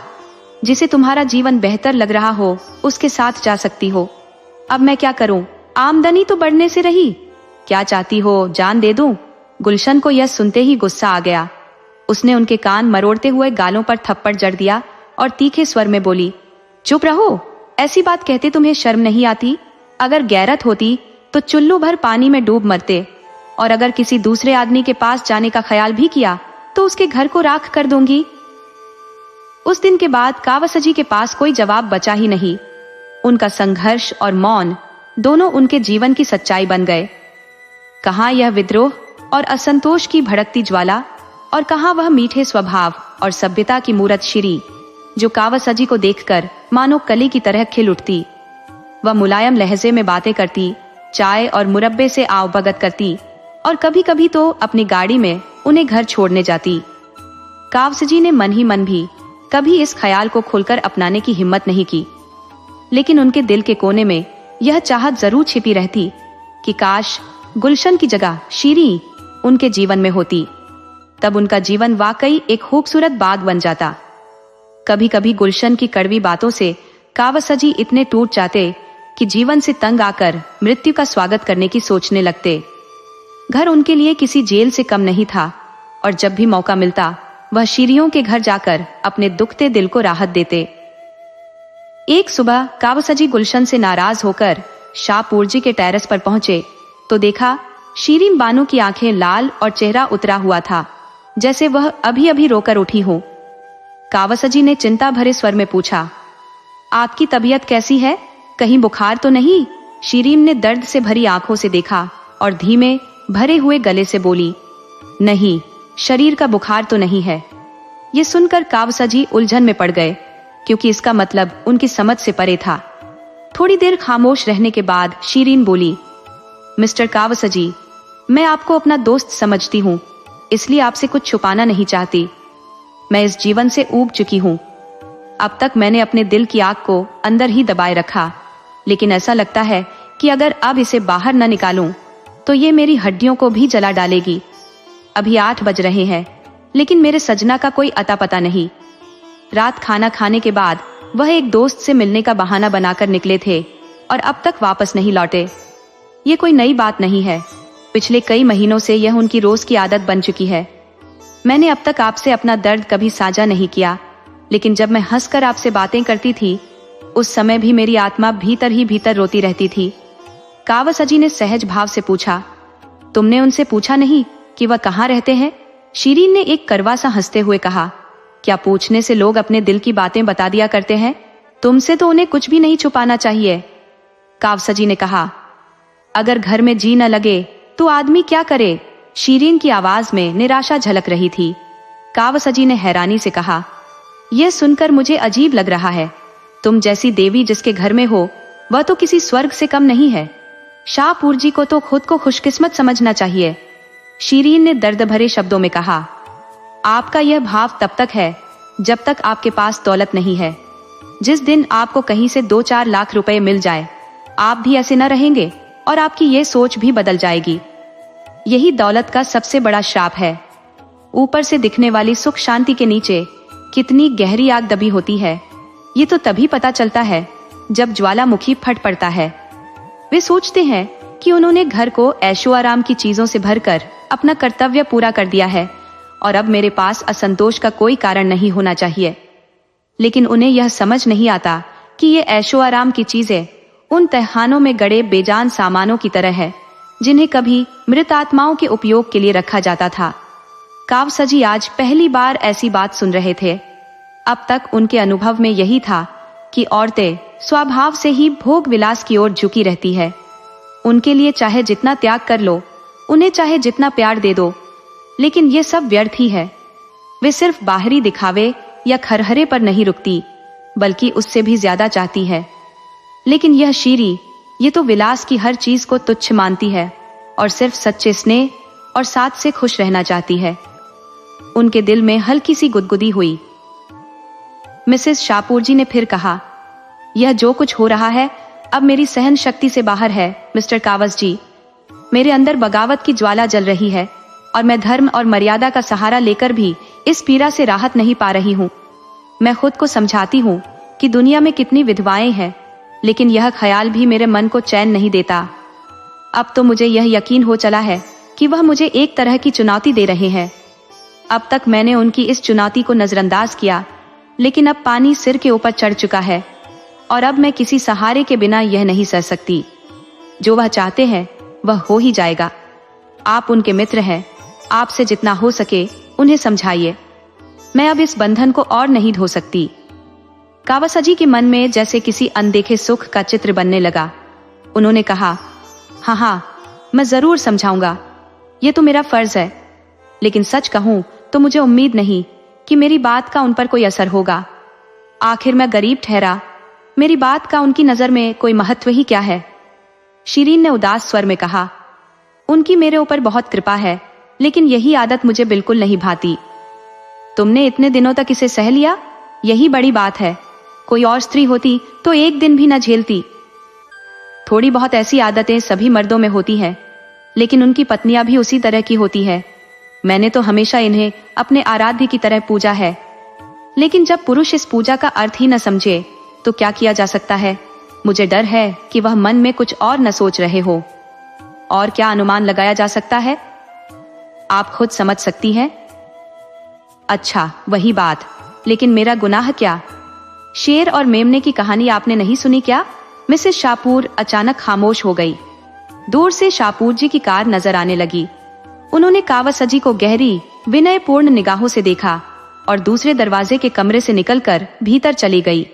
जिसे तुम्हारा जीवन बेहतर लग रहा हो उसके साथ जा सकती हो। अब मैं क्या करूं? आमदनी तो बढ़ने से रही। क्या चाहती हो, जान दे दूं? गुलशन को यह सुनते ही गुस्सा आ गया। उसने उनके कान मरोड़ते हुए गालों पर थप्पड़ जड़ दिया और तीखे स्वर में बोली, चुप रहो। ऐसी बात कहते तुम्हें शर्म नहीं आती? अगर गैरत होती तो चुल्लू भर पानी में डूब मरते, और अगर किसी दूसरे आदमी के पास जाने का ख्याल भी किया तो उसके घर को राख कर दूंगी। उस दिन के बाद कावासाजी के पास कोई जवाब बचा ही नहीं। उनका संघर्ष और मौन दोनों उनके जीवन की सच्चाई बन गए। कहां यह विद्रोह और असंतोष की भड़कती ज्वाला, और कहां वह मीठे स्वभाव और सभ्यता की मूरत शीरी, जो कावासाजी को देखकर मानो कली की तरह खिल उठती। वह मुलायम लहजे में बातें करती, चाय और मुरब्बे से आवभगत करती, और कभी कभी तो अपनी गाड़ी में उन्हें घर छोड़ने जाती। कावासाजी ने मन ही मन भी कभी इस ख्याल को खुलकर अपनाने की हिम्मत नहीं की, लेकिन उनके दिल के कोने में यह चाहत जरूर छिपी रहती कि काश गुलशन की जगह शीरी उनके जीवन में होती। तब उनका जीवन वाकई एक खूबसूरत बाग बन जाता। कभी कभी गुलशन की कड़वी बातों से कावासाजी इतने टूट जाते कि जीवन से तंग आकर मृत्यु का स्वागत करने की सोचने लगते। घर उनके लिए किसी जेल से कम नहीं था, और जब भी मौका मिलता वह शीरियों के घर जाकर अपने दुखते दिल को राहत देते। एक सुबह कावासाजी गुलशन से नाराज होकर शाहपुरजी के टेरेस पर पहुंचे तो देखा शीरीन बानो की आंखें लाल और चेहरा उतरा हुआ था, जैसे वह अभी अभी रोकर उठी हो। कावासाजी ने चिंता भरे स्वर में पूछा, आपकी तबीयत कैसी है? कहीं बुखार तो नहीं? शीरीन ने दर्द से भरी आंखों से देखा और धीमे भरे हुए गले से बोली, नहीं, शरीर का बुखार तो नहीं है, ये सुनकर कावसजी उलझन में पड़ गए, क्योंकि इसका मतलब उनकी समझ से परे था। थोड़ी देर खामोश रहने के बाद शीरीन बोली, मिस्टर कावसजी, मैं आपको अपना दोस्त समझती हूँ, इसलिए आपसे कुछ छुपाना नहीं चाहती। मैं इस जीवन से ऊब चुकी हूँ। अब तक मैंने अपने दिल की आग को अंदर ही दबाए रखा, लेकिन ऐसा लगता है कि अगर अब इसे बाहर न निकालूं तो ये मेरी हड्डियों को भी जला डालेगी। अभी 8 बज रहे हैं, लेकिन मेरे सजना का कोई अता पता नहीं। रात खाना खाने के बाद वह एक दोस्त से मिलने का बहाना बनाकर निकले थे और अब तक वापस नहीं लौटे। ये कोई नई बात नहीं है, पिछले कई महीनों से यह उनकी रोज की आदत बन चुकी है। मैंने अब तक आपसे अपना दर्द कभी साझा नहीं किया, लेकिन जब मैं हंसकर आपसे बातें करती थी, उस समय भी मेरी आत्मा भीतर ही भीतर रोती रहती थी। कावसजी ने सहज भाव से पूछा, तुमने उनसे पूछा नहीं कि वह कहाँ रहते हैं? शीरीन ने एक कड़वा सा हंसते हुए कहा, क्या पूछने से लोग अपने दिल की बातें बता दिया करते हैं? तुमसे तो उन्हें कुछ भी नहीं छुपाना चाहिए। कावसजी ने कहा, अगर घर में जी न लगे तो आदमी क्या करे? शीरीन की आवाज में निराशा झलक रही थी। कावसजी ने हैरानी से कहा, यह सुनकर मुझे अजीब लग रहा है। तुम जैसी देवी जिसके घर में हो, वह तो किसी स्वर्ग से कम नहीं है। शाहपुर जी को तो खुद को खुशकिस्मत समझना चाहिए। शीरीन ने दर्द भरे शब्दों में कहा, आपका यह भाव तब तक है जब तक आपके पास दौलत नहीं है। जिस दिन आपको कहीं से 2-4 लाख रुपए मिल जाए, आप भी ऐसे न रहेंगे और आपकी ये सोच भी बदल जाएगी। यही दौलत का सबसे बड़ा श्राप है। ऊपर से दिखने वाली सुख शांति के नीचे कितनी गहरी आग दबी होती है, ये तो तभी पता चलता है जब ज्वालामुखी फट पड़ता है। वे सोचते हैं कि उन्होंने घर को ऐशो आराम की चीजों से भरकर अपना कर्तव्य पूरा कर दिया है और अब मेरे पास असंतोष का कोई कारण नहीं होना चाहिए। लेकिन उन्हें यह समझ नहीं आता कि ये ऐशो आराम की चीजें उन तहखानों में गड़े बेजान सामानों की तरह है, जिन्हें कभी मृत आत्माओं के उपयोग के लिए रखा जाता था। कावसजी आज पहली बार ऐसी बात सुन रहे थे। अब तक उनके अनुभव में यही था कि औरतें स्वभाव से ही भोग विलास की ओर झुकी रहती है। उनके लिए चाहे जितना त्याग कर लो, उन्हें चाहे जितना प्यार दे दो, लेकिन ये सब व्यर्थ ही है। वे सिर्फ बाहरी दिखावे या खरहरे पर नहीं रुकती, बल्कि उससे भी ज्यादा चाहती है। लेकिन यह शीरी, ये तो विलास की हर चीज को तुच्छ मानती है और सिर्फ सच्चे स्नेह और साथ से खुश रहना चाहती है। उनके दिल में हल्की सी गुदगुदी हुई। मिसेस शाहपुर जी ने फिर कहा, यह जो कुछ हो रहा है अब मेरी सहन शक्ति से बाहर है। मिस्टर कावसजी, मेरे अंदर बगावत की ज्वाला जल रही है और मैं धर्म और मर्यादा का सहारा लेकर भी इस पीड़ा से राहत नहीं पा रही हूँ। मैं खुद को समझाती हूँ कि दुनिया में कितनी विधवाएं हैं, लेकिन यह ख्याल भी मेरे मन को चैन नहीं देता। अब तो मुझे यह यकीन हो चला है कि वह मुझे एक तरह की चुनौती दे रहे हैं। अब तक मैंने उनकी इस चुनौती को नजरअंदाज किया, लेकिन अब पानी सिर के ऊपर चढ़ चुका है और अब मैं किसी सहारे के बिना यह नहीं सह सकती। जो वह चाहते हैं वह हो ही जाएगा। आप उनके मित्र हैं, आपसे जितना हो सके उन्हें समझाइए। मैं अब इस बंधन को और नहीं ढो सकती। कावसजी के मन में जैसे किसी अनदेखे सुख का चित्र बनने लगा। उन्होंने कहा, हाँ, मैं जरूर समझाऊंगा, ये तो मेरा फर्ज है। लेकिन सच कहूं तो मुझे उम्मीद नहीं कि मेरी बात का उन पर कोई असर होगा। आखिर मैं गरीब ठहरा, मेरी बात का उनकी नजर में कोई महत्व ही क्या है? शीरीन ने उदास स्वर में कहा, उनकी मेरे ऊपर बहुत कृपा है, लेकिन यही आदत मुझे बिल्कुल नहीं भाती। तुमने इतने दिनों तक इसे सह लिया, यही बड़ी बात है। कोई और स्त्री होती तो एक दिन भी न झेलती। थोड़ी बहुत ऐसी आदतें सभी मर्दों में होती हैं, लेकिन उनकी पत्नियां भी उसी तरह की होती है। मैंने तो हमेशा इन्हें अपने आराध्य की तरह पूजा है, लेकिन जब पुरुष इस पूजा का अर्थ ही न समझे तो क्या किया जा सकता है? मुझे डर है कि वह मन में कुछ और न सोच रहे हो। और क्या अनुमान लगाया जा सकता है? आप खुद समझ सकती हैं। अच्छा, वही बात, लेकिन मेरा गुनाह क्या? शेर और मेमने की कहानी आपने नहीं सुनी क्या? मिसेस शाहपुर अचानक खामोश हो गई। दूर से शाहपुर जी की कार नजर आने लगी। उन्होंने कावसजी को गहरी विनयपूर्ण निगाहों से देखा और दूसरे दरवाजे के कमरे से निकलकर भीतर चली गई।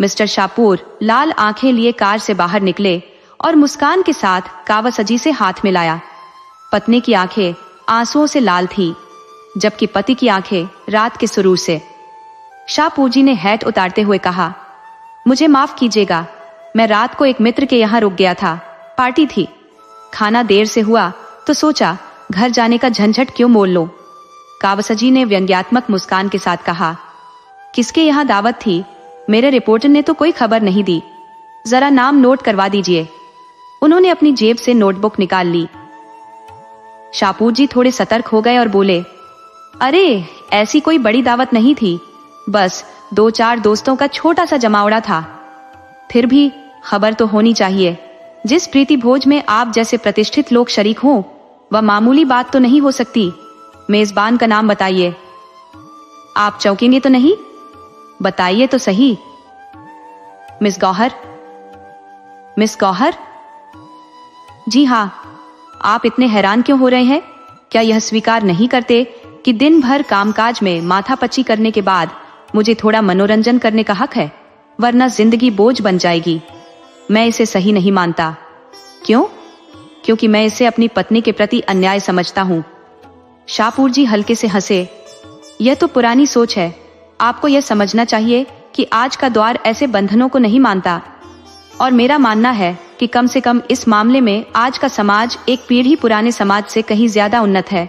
मिस्टर शाहपुर लाल आंखें लिए कार से बाहर निकले और मुस्कान के साथ कावसजी से हाथ मिलाया। पत्नी की आंखें आंसुओं से लाल थी। जबकि पति की आंखें रात के सुरूर से। शाहपुर जी ने हैट उतारते हुए कहा, मुझे माफ कीजिएगा, मैं रात को एक मित्र के यहाँ रुक गया था, पार्टी थी। खाना देर से हुआ तो सोचा घर जाने का झंझट क्यों मोल लो। कावसजी ने व्यंग्यात्मक मुस्कान के साथ कहा, किसके यहाँ दावत थी? मेरे रिपोर्टर ने तो कोई खबर नहीं दी, जरा नाम नोट करवा दीजिए। उन्होंने अपनी जेब से नोटबुक निकाल ली। शाहपुर जी थोड़े सतर्क हो गए और बोले, अरे ऐसी कोई बड़ी दावत नहीं थी, बस 2-4 दोस्तों का छोटा सा जमावड़ा था। फिर भी खबर तो होनी चाहिए। जिस प्रीति भोज में आप जैसे प्रतिष्ठित लोग शरीक हों, वह मामूली बात तो नहीं हो सकती। मेजबान का नाम बताइए। आप चौंकेंगे तो नहीं? बताइए तो सही। मिस गौहर। मिस गौहर? जी हाँ। आप इतने हैरान क्यों हो रहे हैं? क्या यह स्वीकार नहीं करते कि दिन भर कामकाज में माथापच्ची करने के बाद मुझे थोड़ा मनोरंजन करने का हक है, वरना जिंदगी बोझ बन जाएगी। मैं इसे सही नहीं मानता। क्यों? क्योंकि मैं इसे अपनी पत्नी के प्रति अन्याय समझता हूँ। शाहपुर जी हल्के से हंसे। यह तो पुरानी सोच है। आपको यह समझना चाहिए कि आज का दौर ऐसे बंधनों को नहीं मानता, और मेरा मानना है कि कम से कम इस मामले में आज का समाज एक पीढ़ी पुराने समाज से कहीं ज्यादा उन्नत है।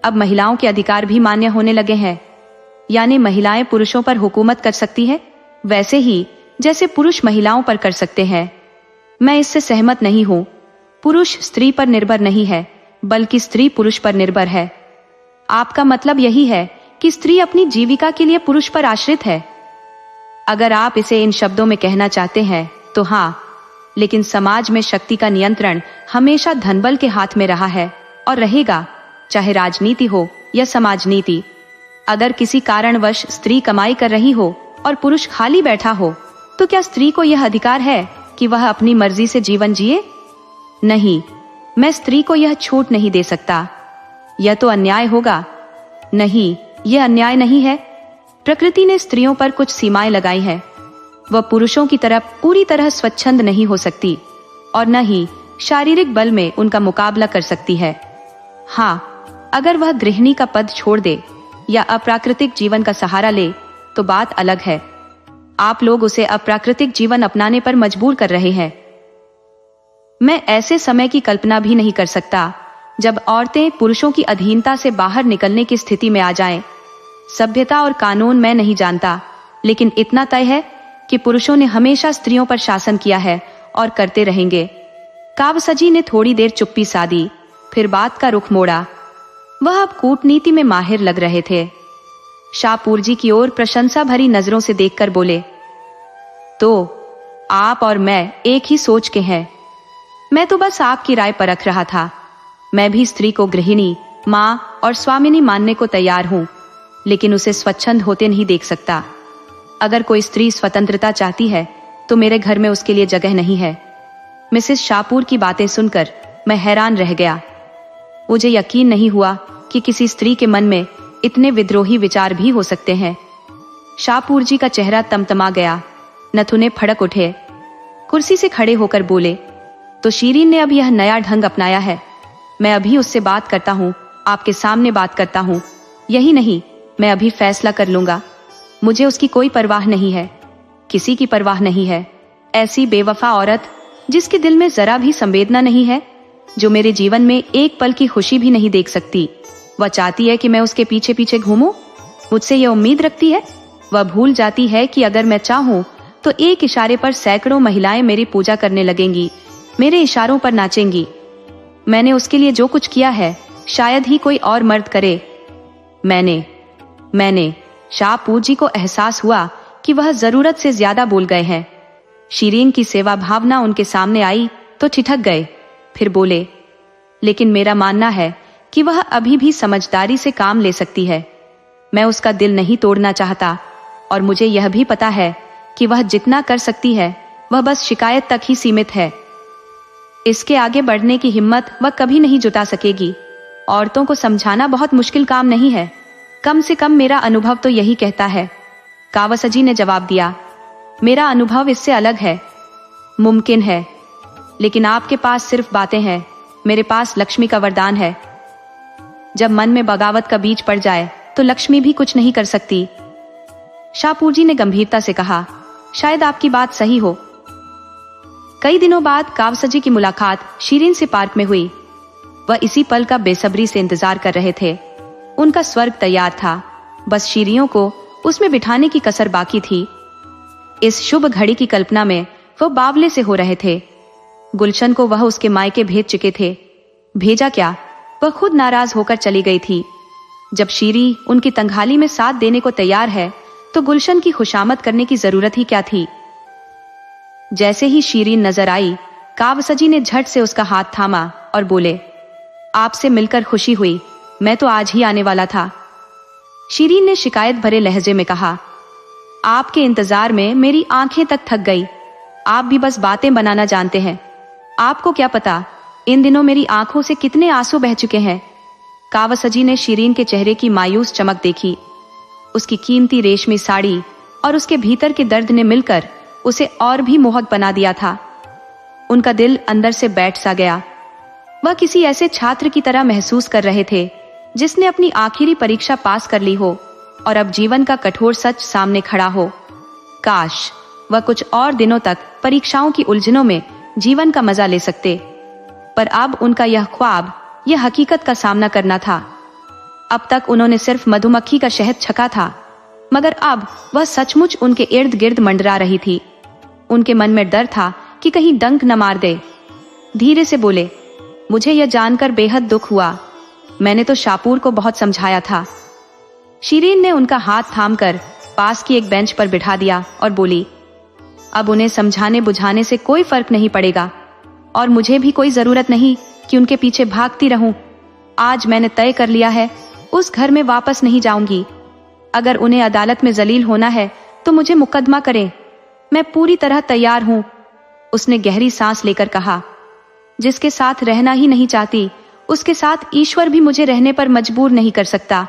अब महिलाओं के अधिकार भी मान्य होने लगे हैं, यानी महिलाएं पुरुषों पर हुकूमत कर सकती है, वैसे ही जैसे पुरुष महिलाओं पर कर सकते हैं। मैं इससे सहमत नहीं हूँ। पुरुष स्त्री पर निर्भर नहीं है, बल्कि स्त्री पुरुष पर निर्भर है। आपका मतलब यही है कि स्त्री अपनी जीविका के लिए पुरुष पर आश्रित है? अगर आप इसे इन शब्दों में कहना चाहते हैं तो हाँ, लेकिन समाज में शक्ति का नियंत्रण हमेशा धनबल के हाथ में रहा है और रहेगा, चाहे राजनीति हो या समाज नीति। अगर किसी कारणवश स्त्री कमाई कर रही हो और पुरुष खाली बैठा हो, तो क्या स्त्री को यह अधिकार है कि वह अपनी मर्जी से जीवन जिए? नहीं, मैं स्त्री को यह छूट नहीं दे सकता। यह तो अन्याय होगा। नहीं, यह अन्याय नहीं है। प्रकृति ने स्त्रियों पर कुछ सीमाएं लगाई हैं। वह पुरुषों की तरह पूरी तरह स्वच्छंद नहीं हो सकती, और न ही शारीरिक बल में उनका मुकाबला कर सकती है। हाँ, अगर वह गृहिणी का पद छोड़ दे या अप्राकृतिक जीवन का सहारा ले तो बात अलग है। आप लोग उसे अप्राकृतिक जीवन अपनाने पर मजबूर कर रहे हैं। मैं ऐसे समय की कल्पना भी नहीं कर सकता जब औरतें पुरुषों की अधीनता से बाहर निकलने की स्थिति में आ जाएं। सभ्यता और कानून मैं नहीं जानता, लेकिन इतना तय है कि पुरुषों ने हमेशा स्त्रियों पर शासन किया है और करते रहेंगे। कावसजी ने थोड़ी देर चुप्पी साधी, फिर बात का रुख मोड़ा। वह अब कूटनीति में माहिर लग रहे थे। शाहपुर जी की ओर प्रशंसा भरी नजरों से देखकर बोले, तो आप और मैं एक ही सोच के हैं। मैं तो बस आपकी राय परख रहा था। मैं भी स्त्री को गृहिणी, माँ और स्वामिनी मानने को तैयार हूँ, लेकिन उसे स्वच्छंद होते नहीं देख सकता। अगर कोई स्त्री स्वतंत्रता चाहती है तो मेरे घर में उसके लिए जगह नहीं है। मिसेस शाहपुर की बातें सुनकर मैं हैरान रह गया। मुझे यकीन नहीं हुआ कि किसी स्त्री के मन में इतने विद्रोही विचार भी हो सकते हैं। शाहपुर जी का चेहरा तमतमा गया, नथुने फड़क उठे। कुर्सी से खड़े होकर बोले, तो शीरीन ने अब यह नया ढंग अपनाया है। मैं अभी उससे बात करता हूँ, आपके सामने बात करता हूँ। यही नहीं, मैं अभी फैसला कर लूंगा। मुझे उसकी कोई परवाह नहीं है, किसी की परवाह नहीं है। ऐसी बेवफा औरत जिसके दिल में जरा भी संवेदना नहीं है, जो मेरे जीवन में एक पल की खुशी भी नहीं देख सकती, वह चाहती है कि मैं उसके पीछे पीछे घूमूं? मुझसे यह उम्मीद रखती है? वह भूल जाती है कि अगर मैं चाहूं तो एक इशारे पर सैकड़ों महिलाएं मेरी पूजा करने लगेंगी, मेरे इशारों पर नाचेंगी। मैंने उसके लिए जो कुछ किया है शायद ही कोई और मर्द करे। मैंने शाहपुर जी को एहसास हुआ कि वह जरूरत से ज्यादा बोल गए हैं। शीरीन की सेवा भावना उनके सामने आई तो ठिठक गए, फिर बोले, लेकिन मेरा मानना है कि वह अभी भी समझदारी से काम ले सकती है। मैं उसका दिल नहीं तोड़ना चाहता, और मुझे यह भी पता है कि वह जितना कर सकती है वह बस शिकायत तक ही सीमित है। इसके आगे बढ़ने की हिम्मत वह कभी नहीं जुटा सकेगी। औरतों को समझाना बहुत मुश्किल काम नहीं है, कम से कम मेरा अनुभव तो यही कहता है। कावसजी ने जवाब दिया, मेरा अनुभव इससे अलग है। मुमकिन है, लेकिन आपके पास सिर्फ बातें हैं, मेरे पास लक्ष्मी का वरदान है। जब मन में बगावत का बीज पड़ जाए तो लक्ष्मी भी कुछ नहीं कर सकती। शाहपुर जी ने गंभीरता से कहा, शायद आपकी बात सही हो। कई दिनों बाद कावसजी की मुलाकात शीरीन से पार्क में हुई। वह इसी पल का बेसब्री से इंतजार कर रहे थे। उनका स्वर्ग तैयार था, बस शीरियों को उसमें बिठाने की कसर बाकी थी। इस शुभ घड़ी की कल्पना में वह बावले से हो रहे थे। गुलशन को वह उसके मायके भेज चुके थे। भेजा क्या, वह खुद नाराज होकर चली गई थी। जब शीरी उनकी तंगहाली में साथ देने को तैयार है तो गुलशन की खुशामद करने की जरूरत ही क्या थी। जैसे ही शीरीन नजर आई, कावसजी ने झट से उसका हाथ थामा और बोले, आपसे मिलकर खुशी हुई, मैं तो आज ही आने वाला था। शीरीन ने शिकायत भरे लहजे में कहा, आपके इंतजार में मेरी आंखें तक थक गई। आप भी बस बातें बनाना जानते हैं। आपको क्या पता इन दिनों मेरी आंखों से कितने आंसू बह चुके हैं। कावसजी ने शीरीन के चेहरे की मायूस चमक देखी। उसकी कीमती रेशमी साड़ी और उसके भीतर के दर्द ने मिलकर उसे और भी मोहक बना दिया था। उनका दिल अंदर से बैठ सा गया। वह किसी ऐसे छात्र की तरह महसूस कर रहे थे जिसने अपनी आखिरी परीक्षा पास कर ली हो और अब जीवन का कठोर सच सामने खड़ा हो। काश वह कुछ और दिनों तक परीक्षाओं की उलझनों में जीवन का मजा ले सकते, पर अब उनका यह ख्वाब, यह हकीकत का सामना करना था। अब तक उन्होंने सिर्फ मधुमक्खी का शहद छका था, मगर अब वह सचमुच उनके इर्द गिर्द मंडरा रही थी। उनके मन में डर था कि कहीं डंक न मार दे। धीरे से बोले, मुझे यह जानकर बेहद दुख हुआ। मैंने तो शाहपुर को बहुत समझाया था। शीरीन ने उनका हाथ थामकर पास की एक बेंच पर बिठा दिया और बोली, अब उन्हें समझाने बुझाने से कोई फर्क नहीं पड़ेगा और मुझे भी कोई जरूरत नहीं कि उनके पीछे भागती रहूं। आज मैंने तय कर लिया है, उस घर में वापस नहीं जाऊंगी। अगर उन्हें अदालत में जलील होना है तो मुझे मुकदमा करें, मैं पूरी तरह तैयार हूं। उसने गहरी सांस लेकर कहा, जिसके साथ रहना ही नहीं चाहती उसके साथ ईश्वर भी मुझे रहने पर मजबूर नहीं कर सकता।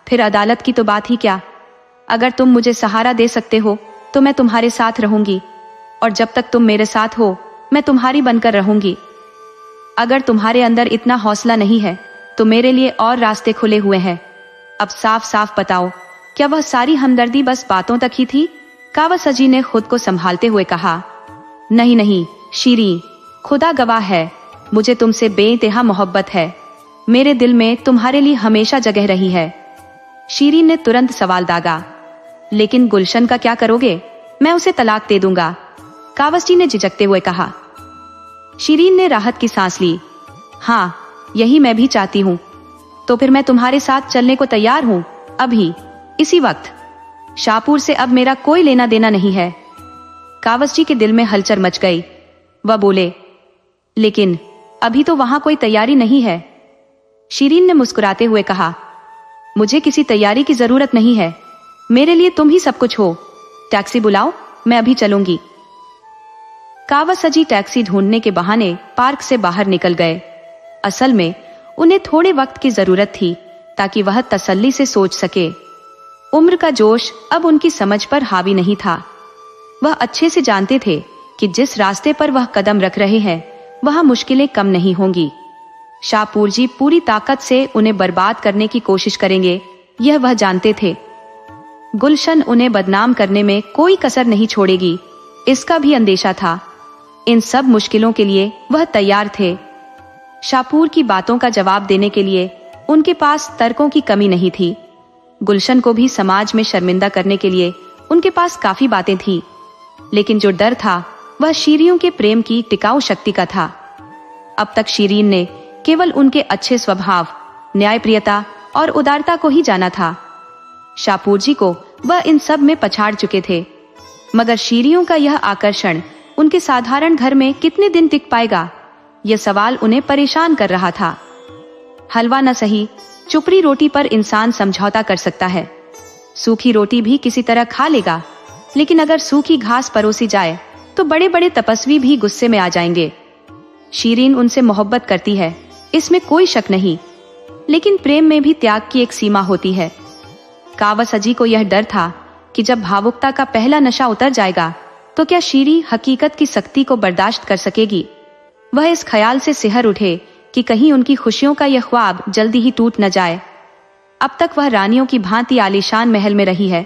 फिर अदालत की तो बात ही क्या। अगर तुम मुझे सहारा दे सकते हो तो मैं तुम्हारे साथ रहूंगी, और जब तक तुम मेरे साथ हो मैं तुम्हारी बनकर रहूंगी। अगर तुम्हारे अंदर इतना हौसला नहीं है तो मेरे लिए और रास्ते खुले हुए हैं। अब साफ साफ बताओ, क्या वह सारी हमदर्दी बस बातों तक ही थी? कावसजी ने खुद को संभालते हुए कहा, नहीं नहीं शीरी, खुदा गवाह है, मुझे तुमसे बेइंतहा मोहब्बत है। मेरे दिल में तुम्हारे लिए हमेशा जगह रही है। शीरीन ने तुरंत सवाल दागा, लेकिन गुलशन का क्या करोगे? मैं उसे तलाक दे दूंगा, कावसजी ने झिझकते हुए कहा। शीरीन ने राहत की सांस ली। हाँ, यही मैं भी चाहती हूँ। तो फिर मैं तुम्हारे साथ चलने को तैयार हूँ, अभी, इसी वक्त। शाहपुर से अब मेरा कोई लेना देना नहीं है। कावसजी के दिल में हलचल मच गई। वह बोले, लेकिन अभी तो वहां कोई तैयारी नहीं है। शीरीन ने मुस्कुराते हुए कहा, मुझे किसी तैयारी की जरूरत नहीं है। मेरे लिए तुम ही सब कुछ हो। टैक्सी बुलाओ, मैं अभी चलूंगी। कावसजी टैक्सी ढूंढने के बहाने पार्क से बाहर निकल गए। असल में उन्हें थोड़े वक्त की जरूरत थी ताकि वह तसल्ली से सोच सके। उम्र का जोश अब उनकी समझ पर हावी नहीं था। वह अच्छे से जानते थे कि जिस रास्ते पर वह कदम रख रहे हैं वहां मुश्किलें कम नहीं होंगी। शाहपुर जी पूरी ताकत से उन्हें बर्बाद करने की कोशिश करेंगे, यह वह जानते थे। गुलशन उन्हें बदनाम करने में कोई कसर नहीं छोड़ेगी, इसका भी अंदेशा था। इन सब मुश्किलों के लिए वह तैयार थे। शाहपुर की बातों का जवाब देने के लिए उनके पास तर्कों की कमी नहीं थी। गुलशन को भी समाज में शर्मिंदा करने के लिए उनके पास काफी बातें थी, लेकिन जो डर था वह शीरियों के प्रेम की टिकाऊ शक्ति का था। अब तक शीरीन ने केवल उनके अच्छे स्वभाव, न्यायप्रियता और उदारता को ही जाना था। शाहपुर जी को वह इन सब में पछाड़ चुके थे, मगर शीरियों का यह आकर्षण उनके साधारण घर में कितने दिन टिक पाएगा, यह सवाल उन्हें परेशान कर रहा था। हलवा न सही, चुपड़ी रोटी पर इंसान समझौता कर सकता है। सूखी रोटी भी किसी तरह खा लेगा, लेकिन अगर सूखी घास परोसी जाए तो बड़े बड़े तपस्वी भी गुस्से में आ जाएंगे। शीरीन उनसे मोहब्बत करती है, इसमें कोई शक नहीं, लेकिन प्रेम में भी त्याग की एक सीमा होती है। कावसजी को यह डर था कि जब भावुकता का पहला नशा उतर जाएगा तो क्या शीरी हकीकत की सख्ती को बर्दाश्त कर सकेगी। वह इस ख्याल से सिहर उठे कि कहीं उनकी खुशियों का यह ख्वाब जल्दी ही टूट न जाए। अब तक वह रानियों की भांति आलीशान महल में रही है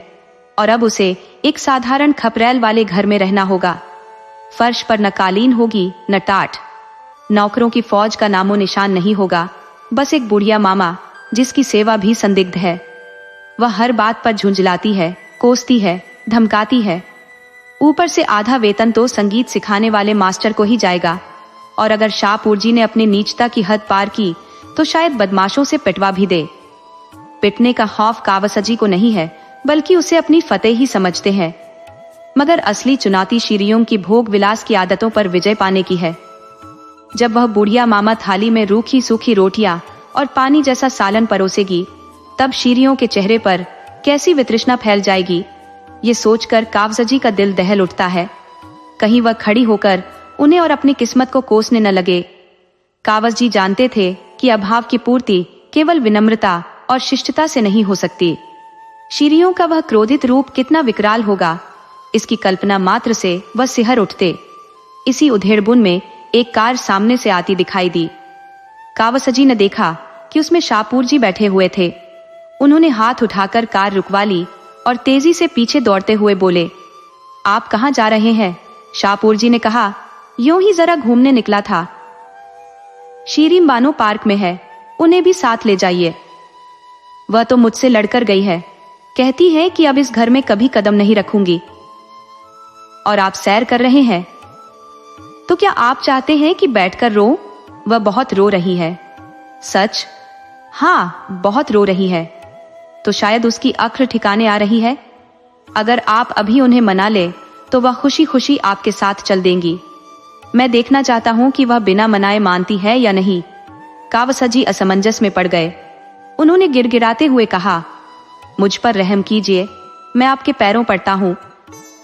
और अब उसे एक साधारण खपरेल वाले घर में रहना होगा। फर्श पर न कालीन होगी न टाट, नौकरों की फौज का नामो निशान नहीं होगा, बस एक बुढ़िया मामा जिसकी सेवा भी संदिग्ध है। वह हर बात पर झुंझलाती है, कोसती है, धमकाती है। ऊपर से आधा वेतन तो संगीत सिखाने वाले मास्टर को ही जाएगा, और अगर शाहपुर जी ने अपनी नीचता की हद पार की तो शायद बदमाशों से पिटवा भी दे। पिटने का खौफ कावसजी को नहीं है, बल्कि उसे अपनी फतेह ही समझते हैं। मगर असली चुनौती शीरियों की भोग विलास की आदतों पर विजय पाने की है। जब वह बुढ़िया मामा थाली में रूखी सूखी रोटियां और पानी जैसा सालन परोसेगी, तब शीरियों के चेहरे पर कैसी वितृष्णा फैल जाएगी, ये सोचकर कावसजी का दिल दहल उठता है। कहीं वह खड़ी होकर उन्हें और अपनी किस्मत को कोसने न लगे। कावसजी जानते थे कि अभाव की पूर्ति केवल विनम्रता और शिष्टता से नहीं हो सकती। शीरियों का वह क्रोधित रूप कितना विकराल होगा, इसकी कल्पना मात्र से वह सिहर उठते। इसी उधेड़बुन में एक कार सामने से आती दिखाई दी। कावसजी ने देखा कि उसमें शाहपुर जी बैठे हुए थे। उन्होंने हाथ उठाकर कार रुकवा ली और तेजी से पीछे दौड़ते हुए बोले, आप कहाँ जा रहे हैं? शाहपुर जी ने कहा, यूं ही जरा घूमने निकला था। शीरी बानो पार्क में है, उन्हें भी साथ ले जाइए। वह तो मुझसे लड़कर गई है, कहती है कि अब इस घर में कभी कदम नहीं रखूंगी। और आप सैर कर रहे हैं, तो क्या आप चाहते हैं कि बैठकर रो? वह बहुत रो रही है। सच? हाँ, बहुत रो रही है। तो शायद उसकी अक्ल ठिकाने आ रही है। अगर आप अभी उन्हें मना ले तो वह खुशी खुशी आपके साथ चल देंगी। मैं देखना चाहता हूं कि वह बिना मनाए मानती है या नहीं। कावसजी असमंजस में पड़ गए। उन्होंने गिड़गिड़ाते हुए कहा, मुझ पर रहम कीजिए, मैं आपके पैरों पड़ता हूं।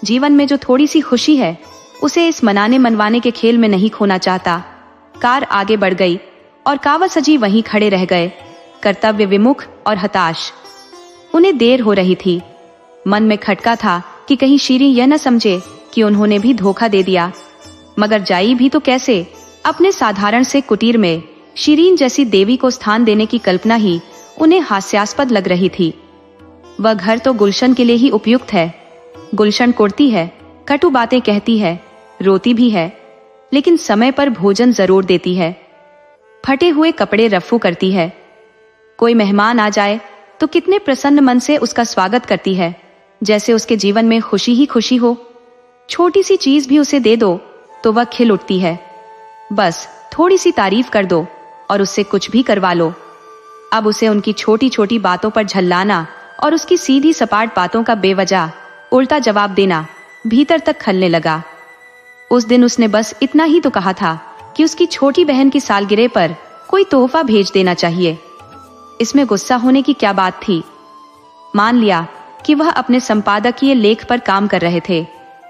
जीवन में जो थोड़ी सी खुशी है, उसे इस मनाने मनवाने के खेल में नहीं खोना चाहता। कार आगे बढ़ गई और कावसजी वहीं खड़े रह गए, कर्तव्य विमुख और हताश। उन्हें देर हो रही थी। मन में खटका था कि कहीं शीरी यह न समझे कि उन्होंने भी धोखा दे दिया। मगर जाई भी तो कैसे? अपने साधारण से कुटीर में शीरीन जैसी देवी को स्थान देने की कल्पना ही उन्हें हास्यास्पद लग रही थी। वह घर तो गुलशन के लिए ही उपयुक्त है। गुलशन कुड़ती है, कटु बातें कहती है, रोती भी है, लेकिन समय पर भोजन जरूर देती है। फटे हुए कपड़े रफू करती है। कोई मेहमान आ जाए तो कितने प्रसन्न मन से उसका स्वागत करती है, जैसे उसके जीवन में खुशी ही खुशी हो। छोटी सी चीज भी उसे दे दो तो वह खिल उठती है। बस थोड़ी सी तारीफ कर दो और उससे कुछ भी करवा लो। अब उसे उनकी छोटी छोटी बातों पर झल्लाना और उसकी सीधी सपाट बातों का बेवजह उल्टा जवाब देना भीतर तक खलने लगा। उस दिन उसने बस इतना ही तो कहा था कि उसकी छोटी बहन की सालगिरह पर कोई तोहफा भेज देना चाहिए। इसमें गुस्सा होने की क्या बात थी? मान लिया कि वह अपने संपादकीय लेख पर काम कर रहे थे,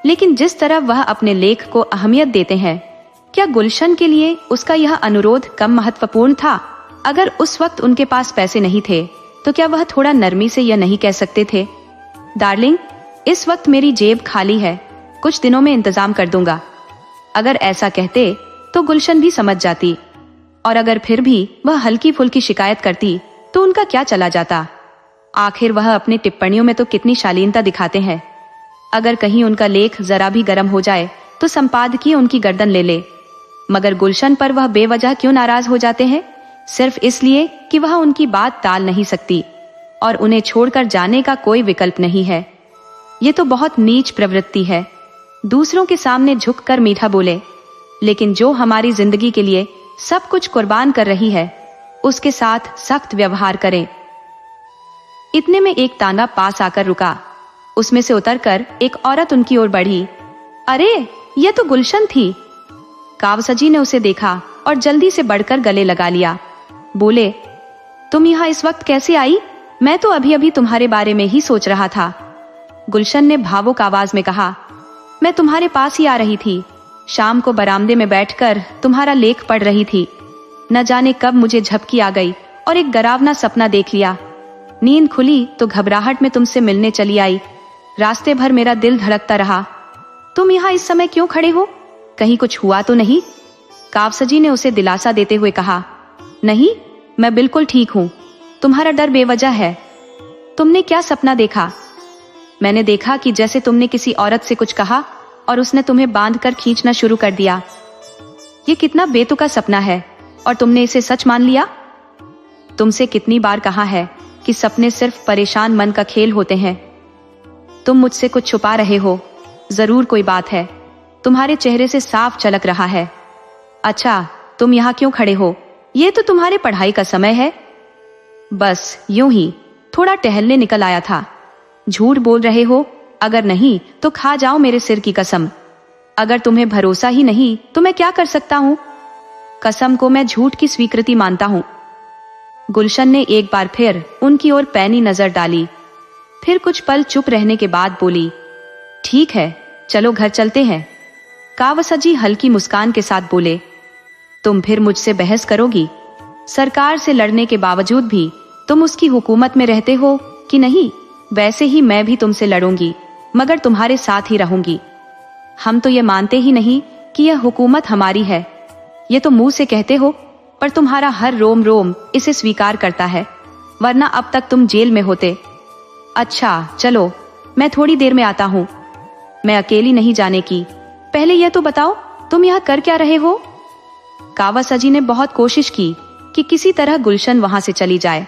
लेकिन जिस तरह वह अपने लेख को अहमियत देते हैं, क्या गुलशन के लिए उसका यह अनुरोध कम महत्वपूर्ण था? अगर उस वक्त उनके पास पैसे नहीं थे तो क्या वह थोड़ा नरमी से यह नहीं कह सकते थे, डार्लिंग, इस वक्त मेरी जेब खाली है, कुछ दिनों में इंतजाम कर दूंगा। अगर ऐसा कहते तो गुलशन भी समझ जाती, और अगर फिर भी वह हल्की फुल्की शिकायत करती तो उनका क्या चला जाता। आखिर वह अपनी टिप्पणियों में तो कितनी शालीनता दिखाते हैं। अगर कहीं उनका लेख जरा भी गर्म हो जाए तो संपादकीय उनकी गर्दन ले ले। मगर गुलशन पर वह बेवजह क्यों नाराज हो जाते हैं? सिर्फ इसलिए कि वह उनकी बात टाल नहीं सकती और उन्हें छोड़कर जाने का कोई विकल्प नहीं है। ये तो बहुत नीच प्रवृत्ति है। दूसरों के सामने झुककर मीठा बोले, लेकिन जो हमारी जिंदगी के लिए सब कुछ कुर्बान कर रही है, उसके साथ सख्त व्यवहार करें। इतने में एक तांगा पास आकर रुका। उसमें से उतरकर एक औरत उनकी ओर बढ़ी। अरे, यह तो गुलशन थी। कावसजी ने उसे देखा और जल्दी से बढ़कर गले लगा लिया। बोले, तुम यहाँ इस वक्त कैसे आई? मैं तो अभी अभी तुम्हारे बारे में ही सोच रहा था। गुलशन ने भावुक आवाज में कहा, मैं तुम्हारे पास ही आ रही थी। शाम को बरामदे में बैठकर तुम्हारा लेख पढ़ रही थी। न जाने कब मुझे झपकी आ गई और एक डरावना सपना देख लिया। नींद खुली तो घबराहट में तुमसे मिलने चली आई। रास्ते भर मेरा दिल धड़कता रहा। तुम यहाँ इस समय क्यों खड़े हो? कहीं कुछ हुआ तो नहीं? कावसजी ने उसे दिलासा देते हुए कहा, नहीं, मैं बिल्कुल ठीक हूँ। तुम्हारा डर बेवजह है। तुमने क्या सपना देखा? मैंने देखा कि जैसे तुमने किसी औरत से कुछ कहा और उसने तुम्हें बांध कर खींचना शुरू कर दिया। ये कितना बेतुका सपना है, और तुमने इसे सच मान लिया। तुमसे कितनी बार कहा है कि सपने सिर्फ परेशान मन का खेल होते हैं। तुम मुझसे कुछ छुपा रहे हो। जरूर कोई बात है, तुम्हारे चेहरे से साफ झलक रहा है। अच्छा, तुम यहाँ क्यों खड़े हो? ये तो तुम्हारे पढ़ाई का समय है। बस यूं ही थोड़ा टहलने निकल आया था। झूठ बोल रहे हो? अगर नहीं तो खा जाओ मेरे सिर की कसम। अगर तुम्हें भरोसा ही नहीं तो मैं क्या कर सकता हूँ? कसम को मैं झूठ की स्वीकृति मानता हूँ। गुलशन ने एक बार फिर उनकी ओर पैनी नजर डाली, फिर कुछ पल चुप रहने के बाद बोली, ठीक है, चलो घर चलते हैं। कावसजी हल्की मुस्कान के साथ बोले, तुम फिर मुझसे बहस करोगी? सरकार से लड़ने के बावजूद भी तुम उसकी हुकूमत में रहते हो कि नहीं? वैसे ही मैं भी तुमसे लड़ूंगी, मगर तुम्हारे साथ ही रहूंगी। हम तो ये मानते ही नहीं कि यह हुकूमत हमारी है। ये तो मुंह से कहते हो, पर तुम्हारा हर रोम रोम इसे स्वीकार करता है, वरना अब तक तुम जेल में होते। अच्छा चलो, मैं थोड़ी देर में आता हूँ। मैं अकेली नहीं जाने की। पहले यह तो बताओ, तुम यहाँ कर क्या रहे हो? कावासाजी ने बहुत कोशिश की कि किसी तरह गुलशन वहां से चली जाए,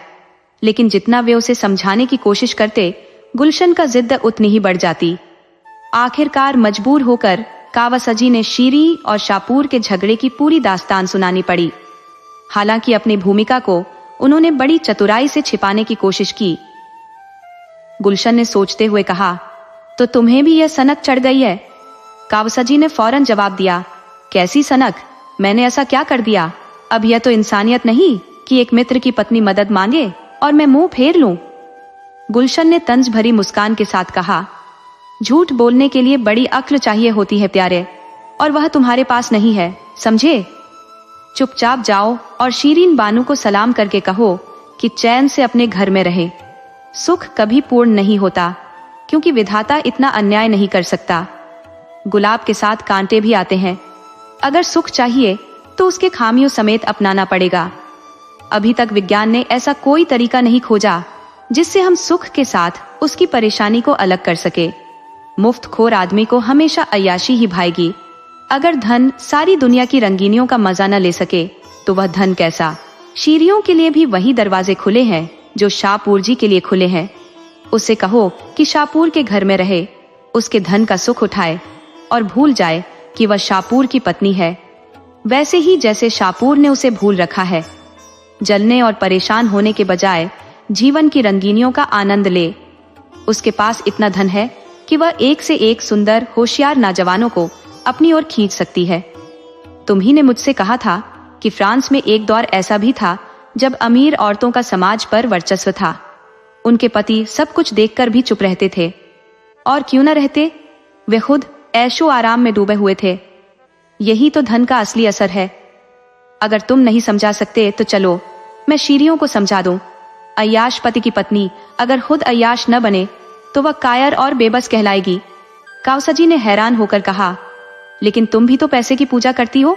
लेकिन जितना वे उसे समझाने की कोशिश करते, गुलशन का जिद्द उतनी ही बढ़ जाती। आखिरकार मजबूर होकर कावासाजी ने शीरी और शापूर के झगड़े की पूरी दास्तान सुनानी पड़ी। हालांकि अपनी भूमिका को उन्होंने बड़ी चतुराई से छिपाने की कोशिश की। गुलशन ने सोचते हुए कहा, तो तुम्हें भी यह सनक चढ़ गई है? कावासाजी ने फौरन जवाब दिया, कैसी सनक? मैंने ऐसा क्या कर दिया? अब यह तो इंसानियत नहीं कि एक मित्र की पत्नी मदद मांगे और मैं मुंह फेर लूं। गुलशन ने तंज भरी मुस्कान के साथ कहा, झूठ बोलने के लिए बड़ी अक्ल चाहिए होती है प्यारे, और वह तुम्हारे पास नहीं है, समझे? चुपचाप जाओ और शीरीन बानू को सलाम करके कहो कि चैन से अपने घर में रहे। सुख कभी पूर्ण नहीं होता, क्योंकि विधाता इतना अन्याय नहीं कर सकता। गुलाब के साथ कांटे भी आते हैं। अगर सुख चाहिए तो उसके खामियों समेत अपनाना पड़ेगा। अभी तक विज्ञान ने ऐसा कोई तरीका नहीं खोजा जिससे हम सुख के साथ उसकी परेशानी को अलग कर सके। मुफ्तखोर आदमी को हमेशा अय्याशी ही भाएगी। अगर धन सारी दुनिया की रंगीनियों का मजा न ले सके तो वह धन कैसा? शीरियों के लिए भी वही दरवाजे खुले हैं जो शाहपुर जी के लिए खुले हैं। उसे कहो कि शाहपुर के घर में रहे, उसके धन का सुख उठाए और भूल जाए कि वह शाहपुर की पत्नी है, वैसे ही जैसे शाहपुर ने उसे भूल रखा है। जलने और परेशान होने के बजाय जीवन की रंगीनियों का आनंद ले। उसके पास इतना धन है कि वह एक से एक सुंदर होशियार नौजवानों को अपनी ओर खींच सकती है। तुम्ही ने मुझसे कहा था कि फ्रांस में एक दौर ऐसा भी था जब अमीर औरतों का समाज पर वर्चस्व था। उनके पति सब कुछ देखकर भी चुप रहते थे, और क्यों न रहते, वे खुद ऐशो आराम में डूबे हुए थे। यही तो धन का असली असर है। अगर तुम नहीं समझा सकते तो चलो मैं शीरियों को समझा दूं। अय्याश पति की पत्नी अगर खुद अय्याश न बने तो वह कायर और बेबस कहलाएगी। कावसाजी ने हैरान होकर कहा, लेकिन तुम भी तो पैसे की पूजा करती हो।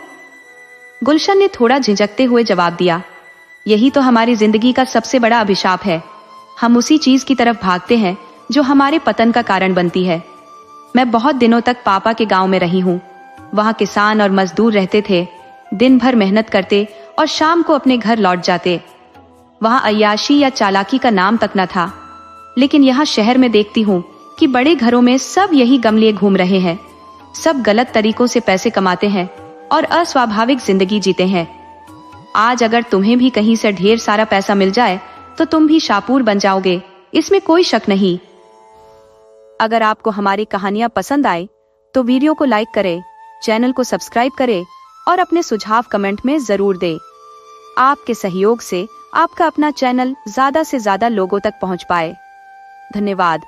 गुलशन ने थोड़ा झिझकते हुए जवाब दिया, यही तो हमारी जिंदगी का सबसे बड़ा अभिशाप है। हम उसी चीज की तरफ भागते हैं जो हमारे पतन का कारण बनती है। मैं बहुत दिनों तक पापा के गांव में रही हूँ। वहाँ किसान और मजदूर रहते थे, दिन भर मेहनत करते और शाम को अपने घर लौट जाते। वहाँ अय्याशी या चालाकी का नाम तक न था। लेकिन यहाँ शहर में देखती हूँ कि बड़े घरों में सब यही गम लिए घूम रहे हैं। सब गलत तरीकों से पैसे कमाते हैं और अस्वाभाविक जिंदगी जीते हैं। आज अगर तुम्हें भी कहीं से ढेर सारा पैसा मिल जाए तो तुम भी शाहपुर बन जाओगे, इसमें कोई शक नहीं। अगर आपको हमारी कहानियां पसंद आए तो वीडियो को लाइक करें, चैनल को सब्सक्राइब करें और अपने सुझाव कमेंट में जरूर दें। आपके सहयोग से आपका अपना चैनल ज्यादा से ज्यादा लोगों तक पहुंच पाए। धन्यवाद।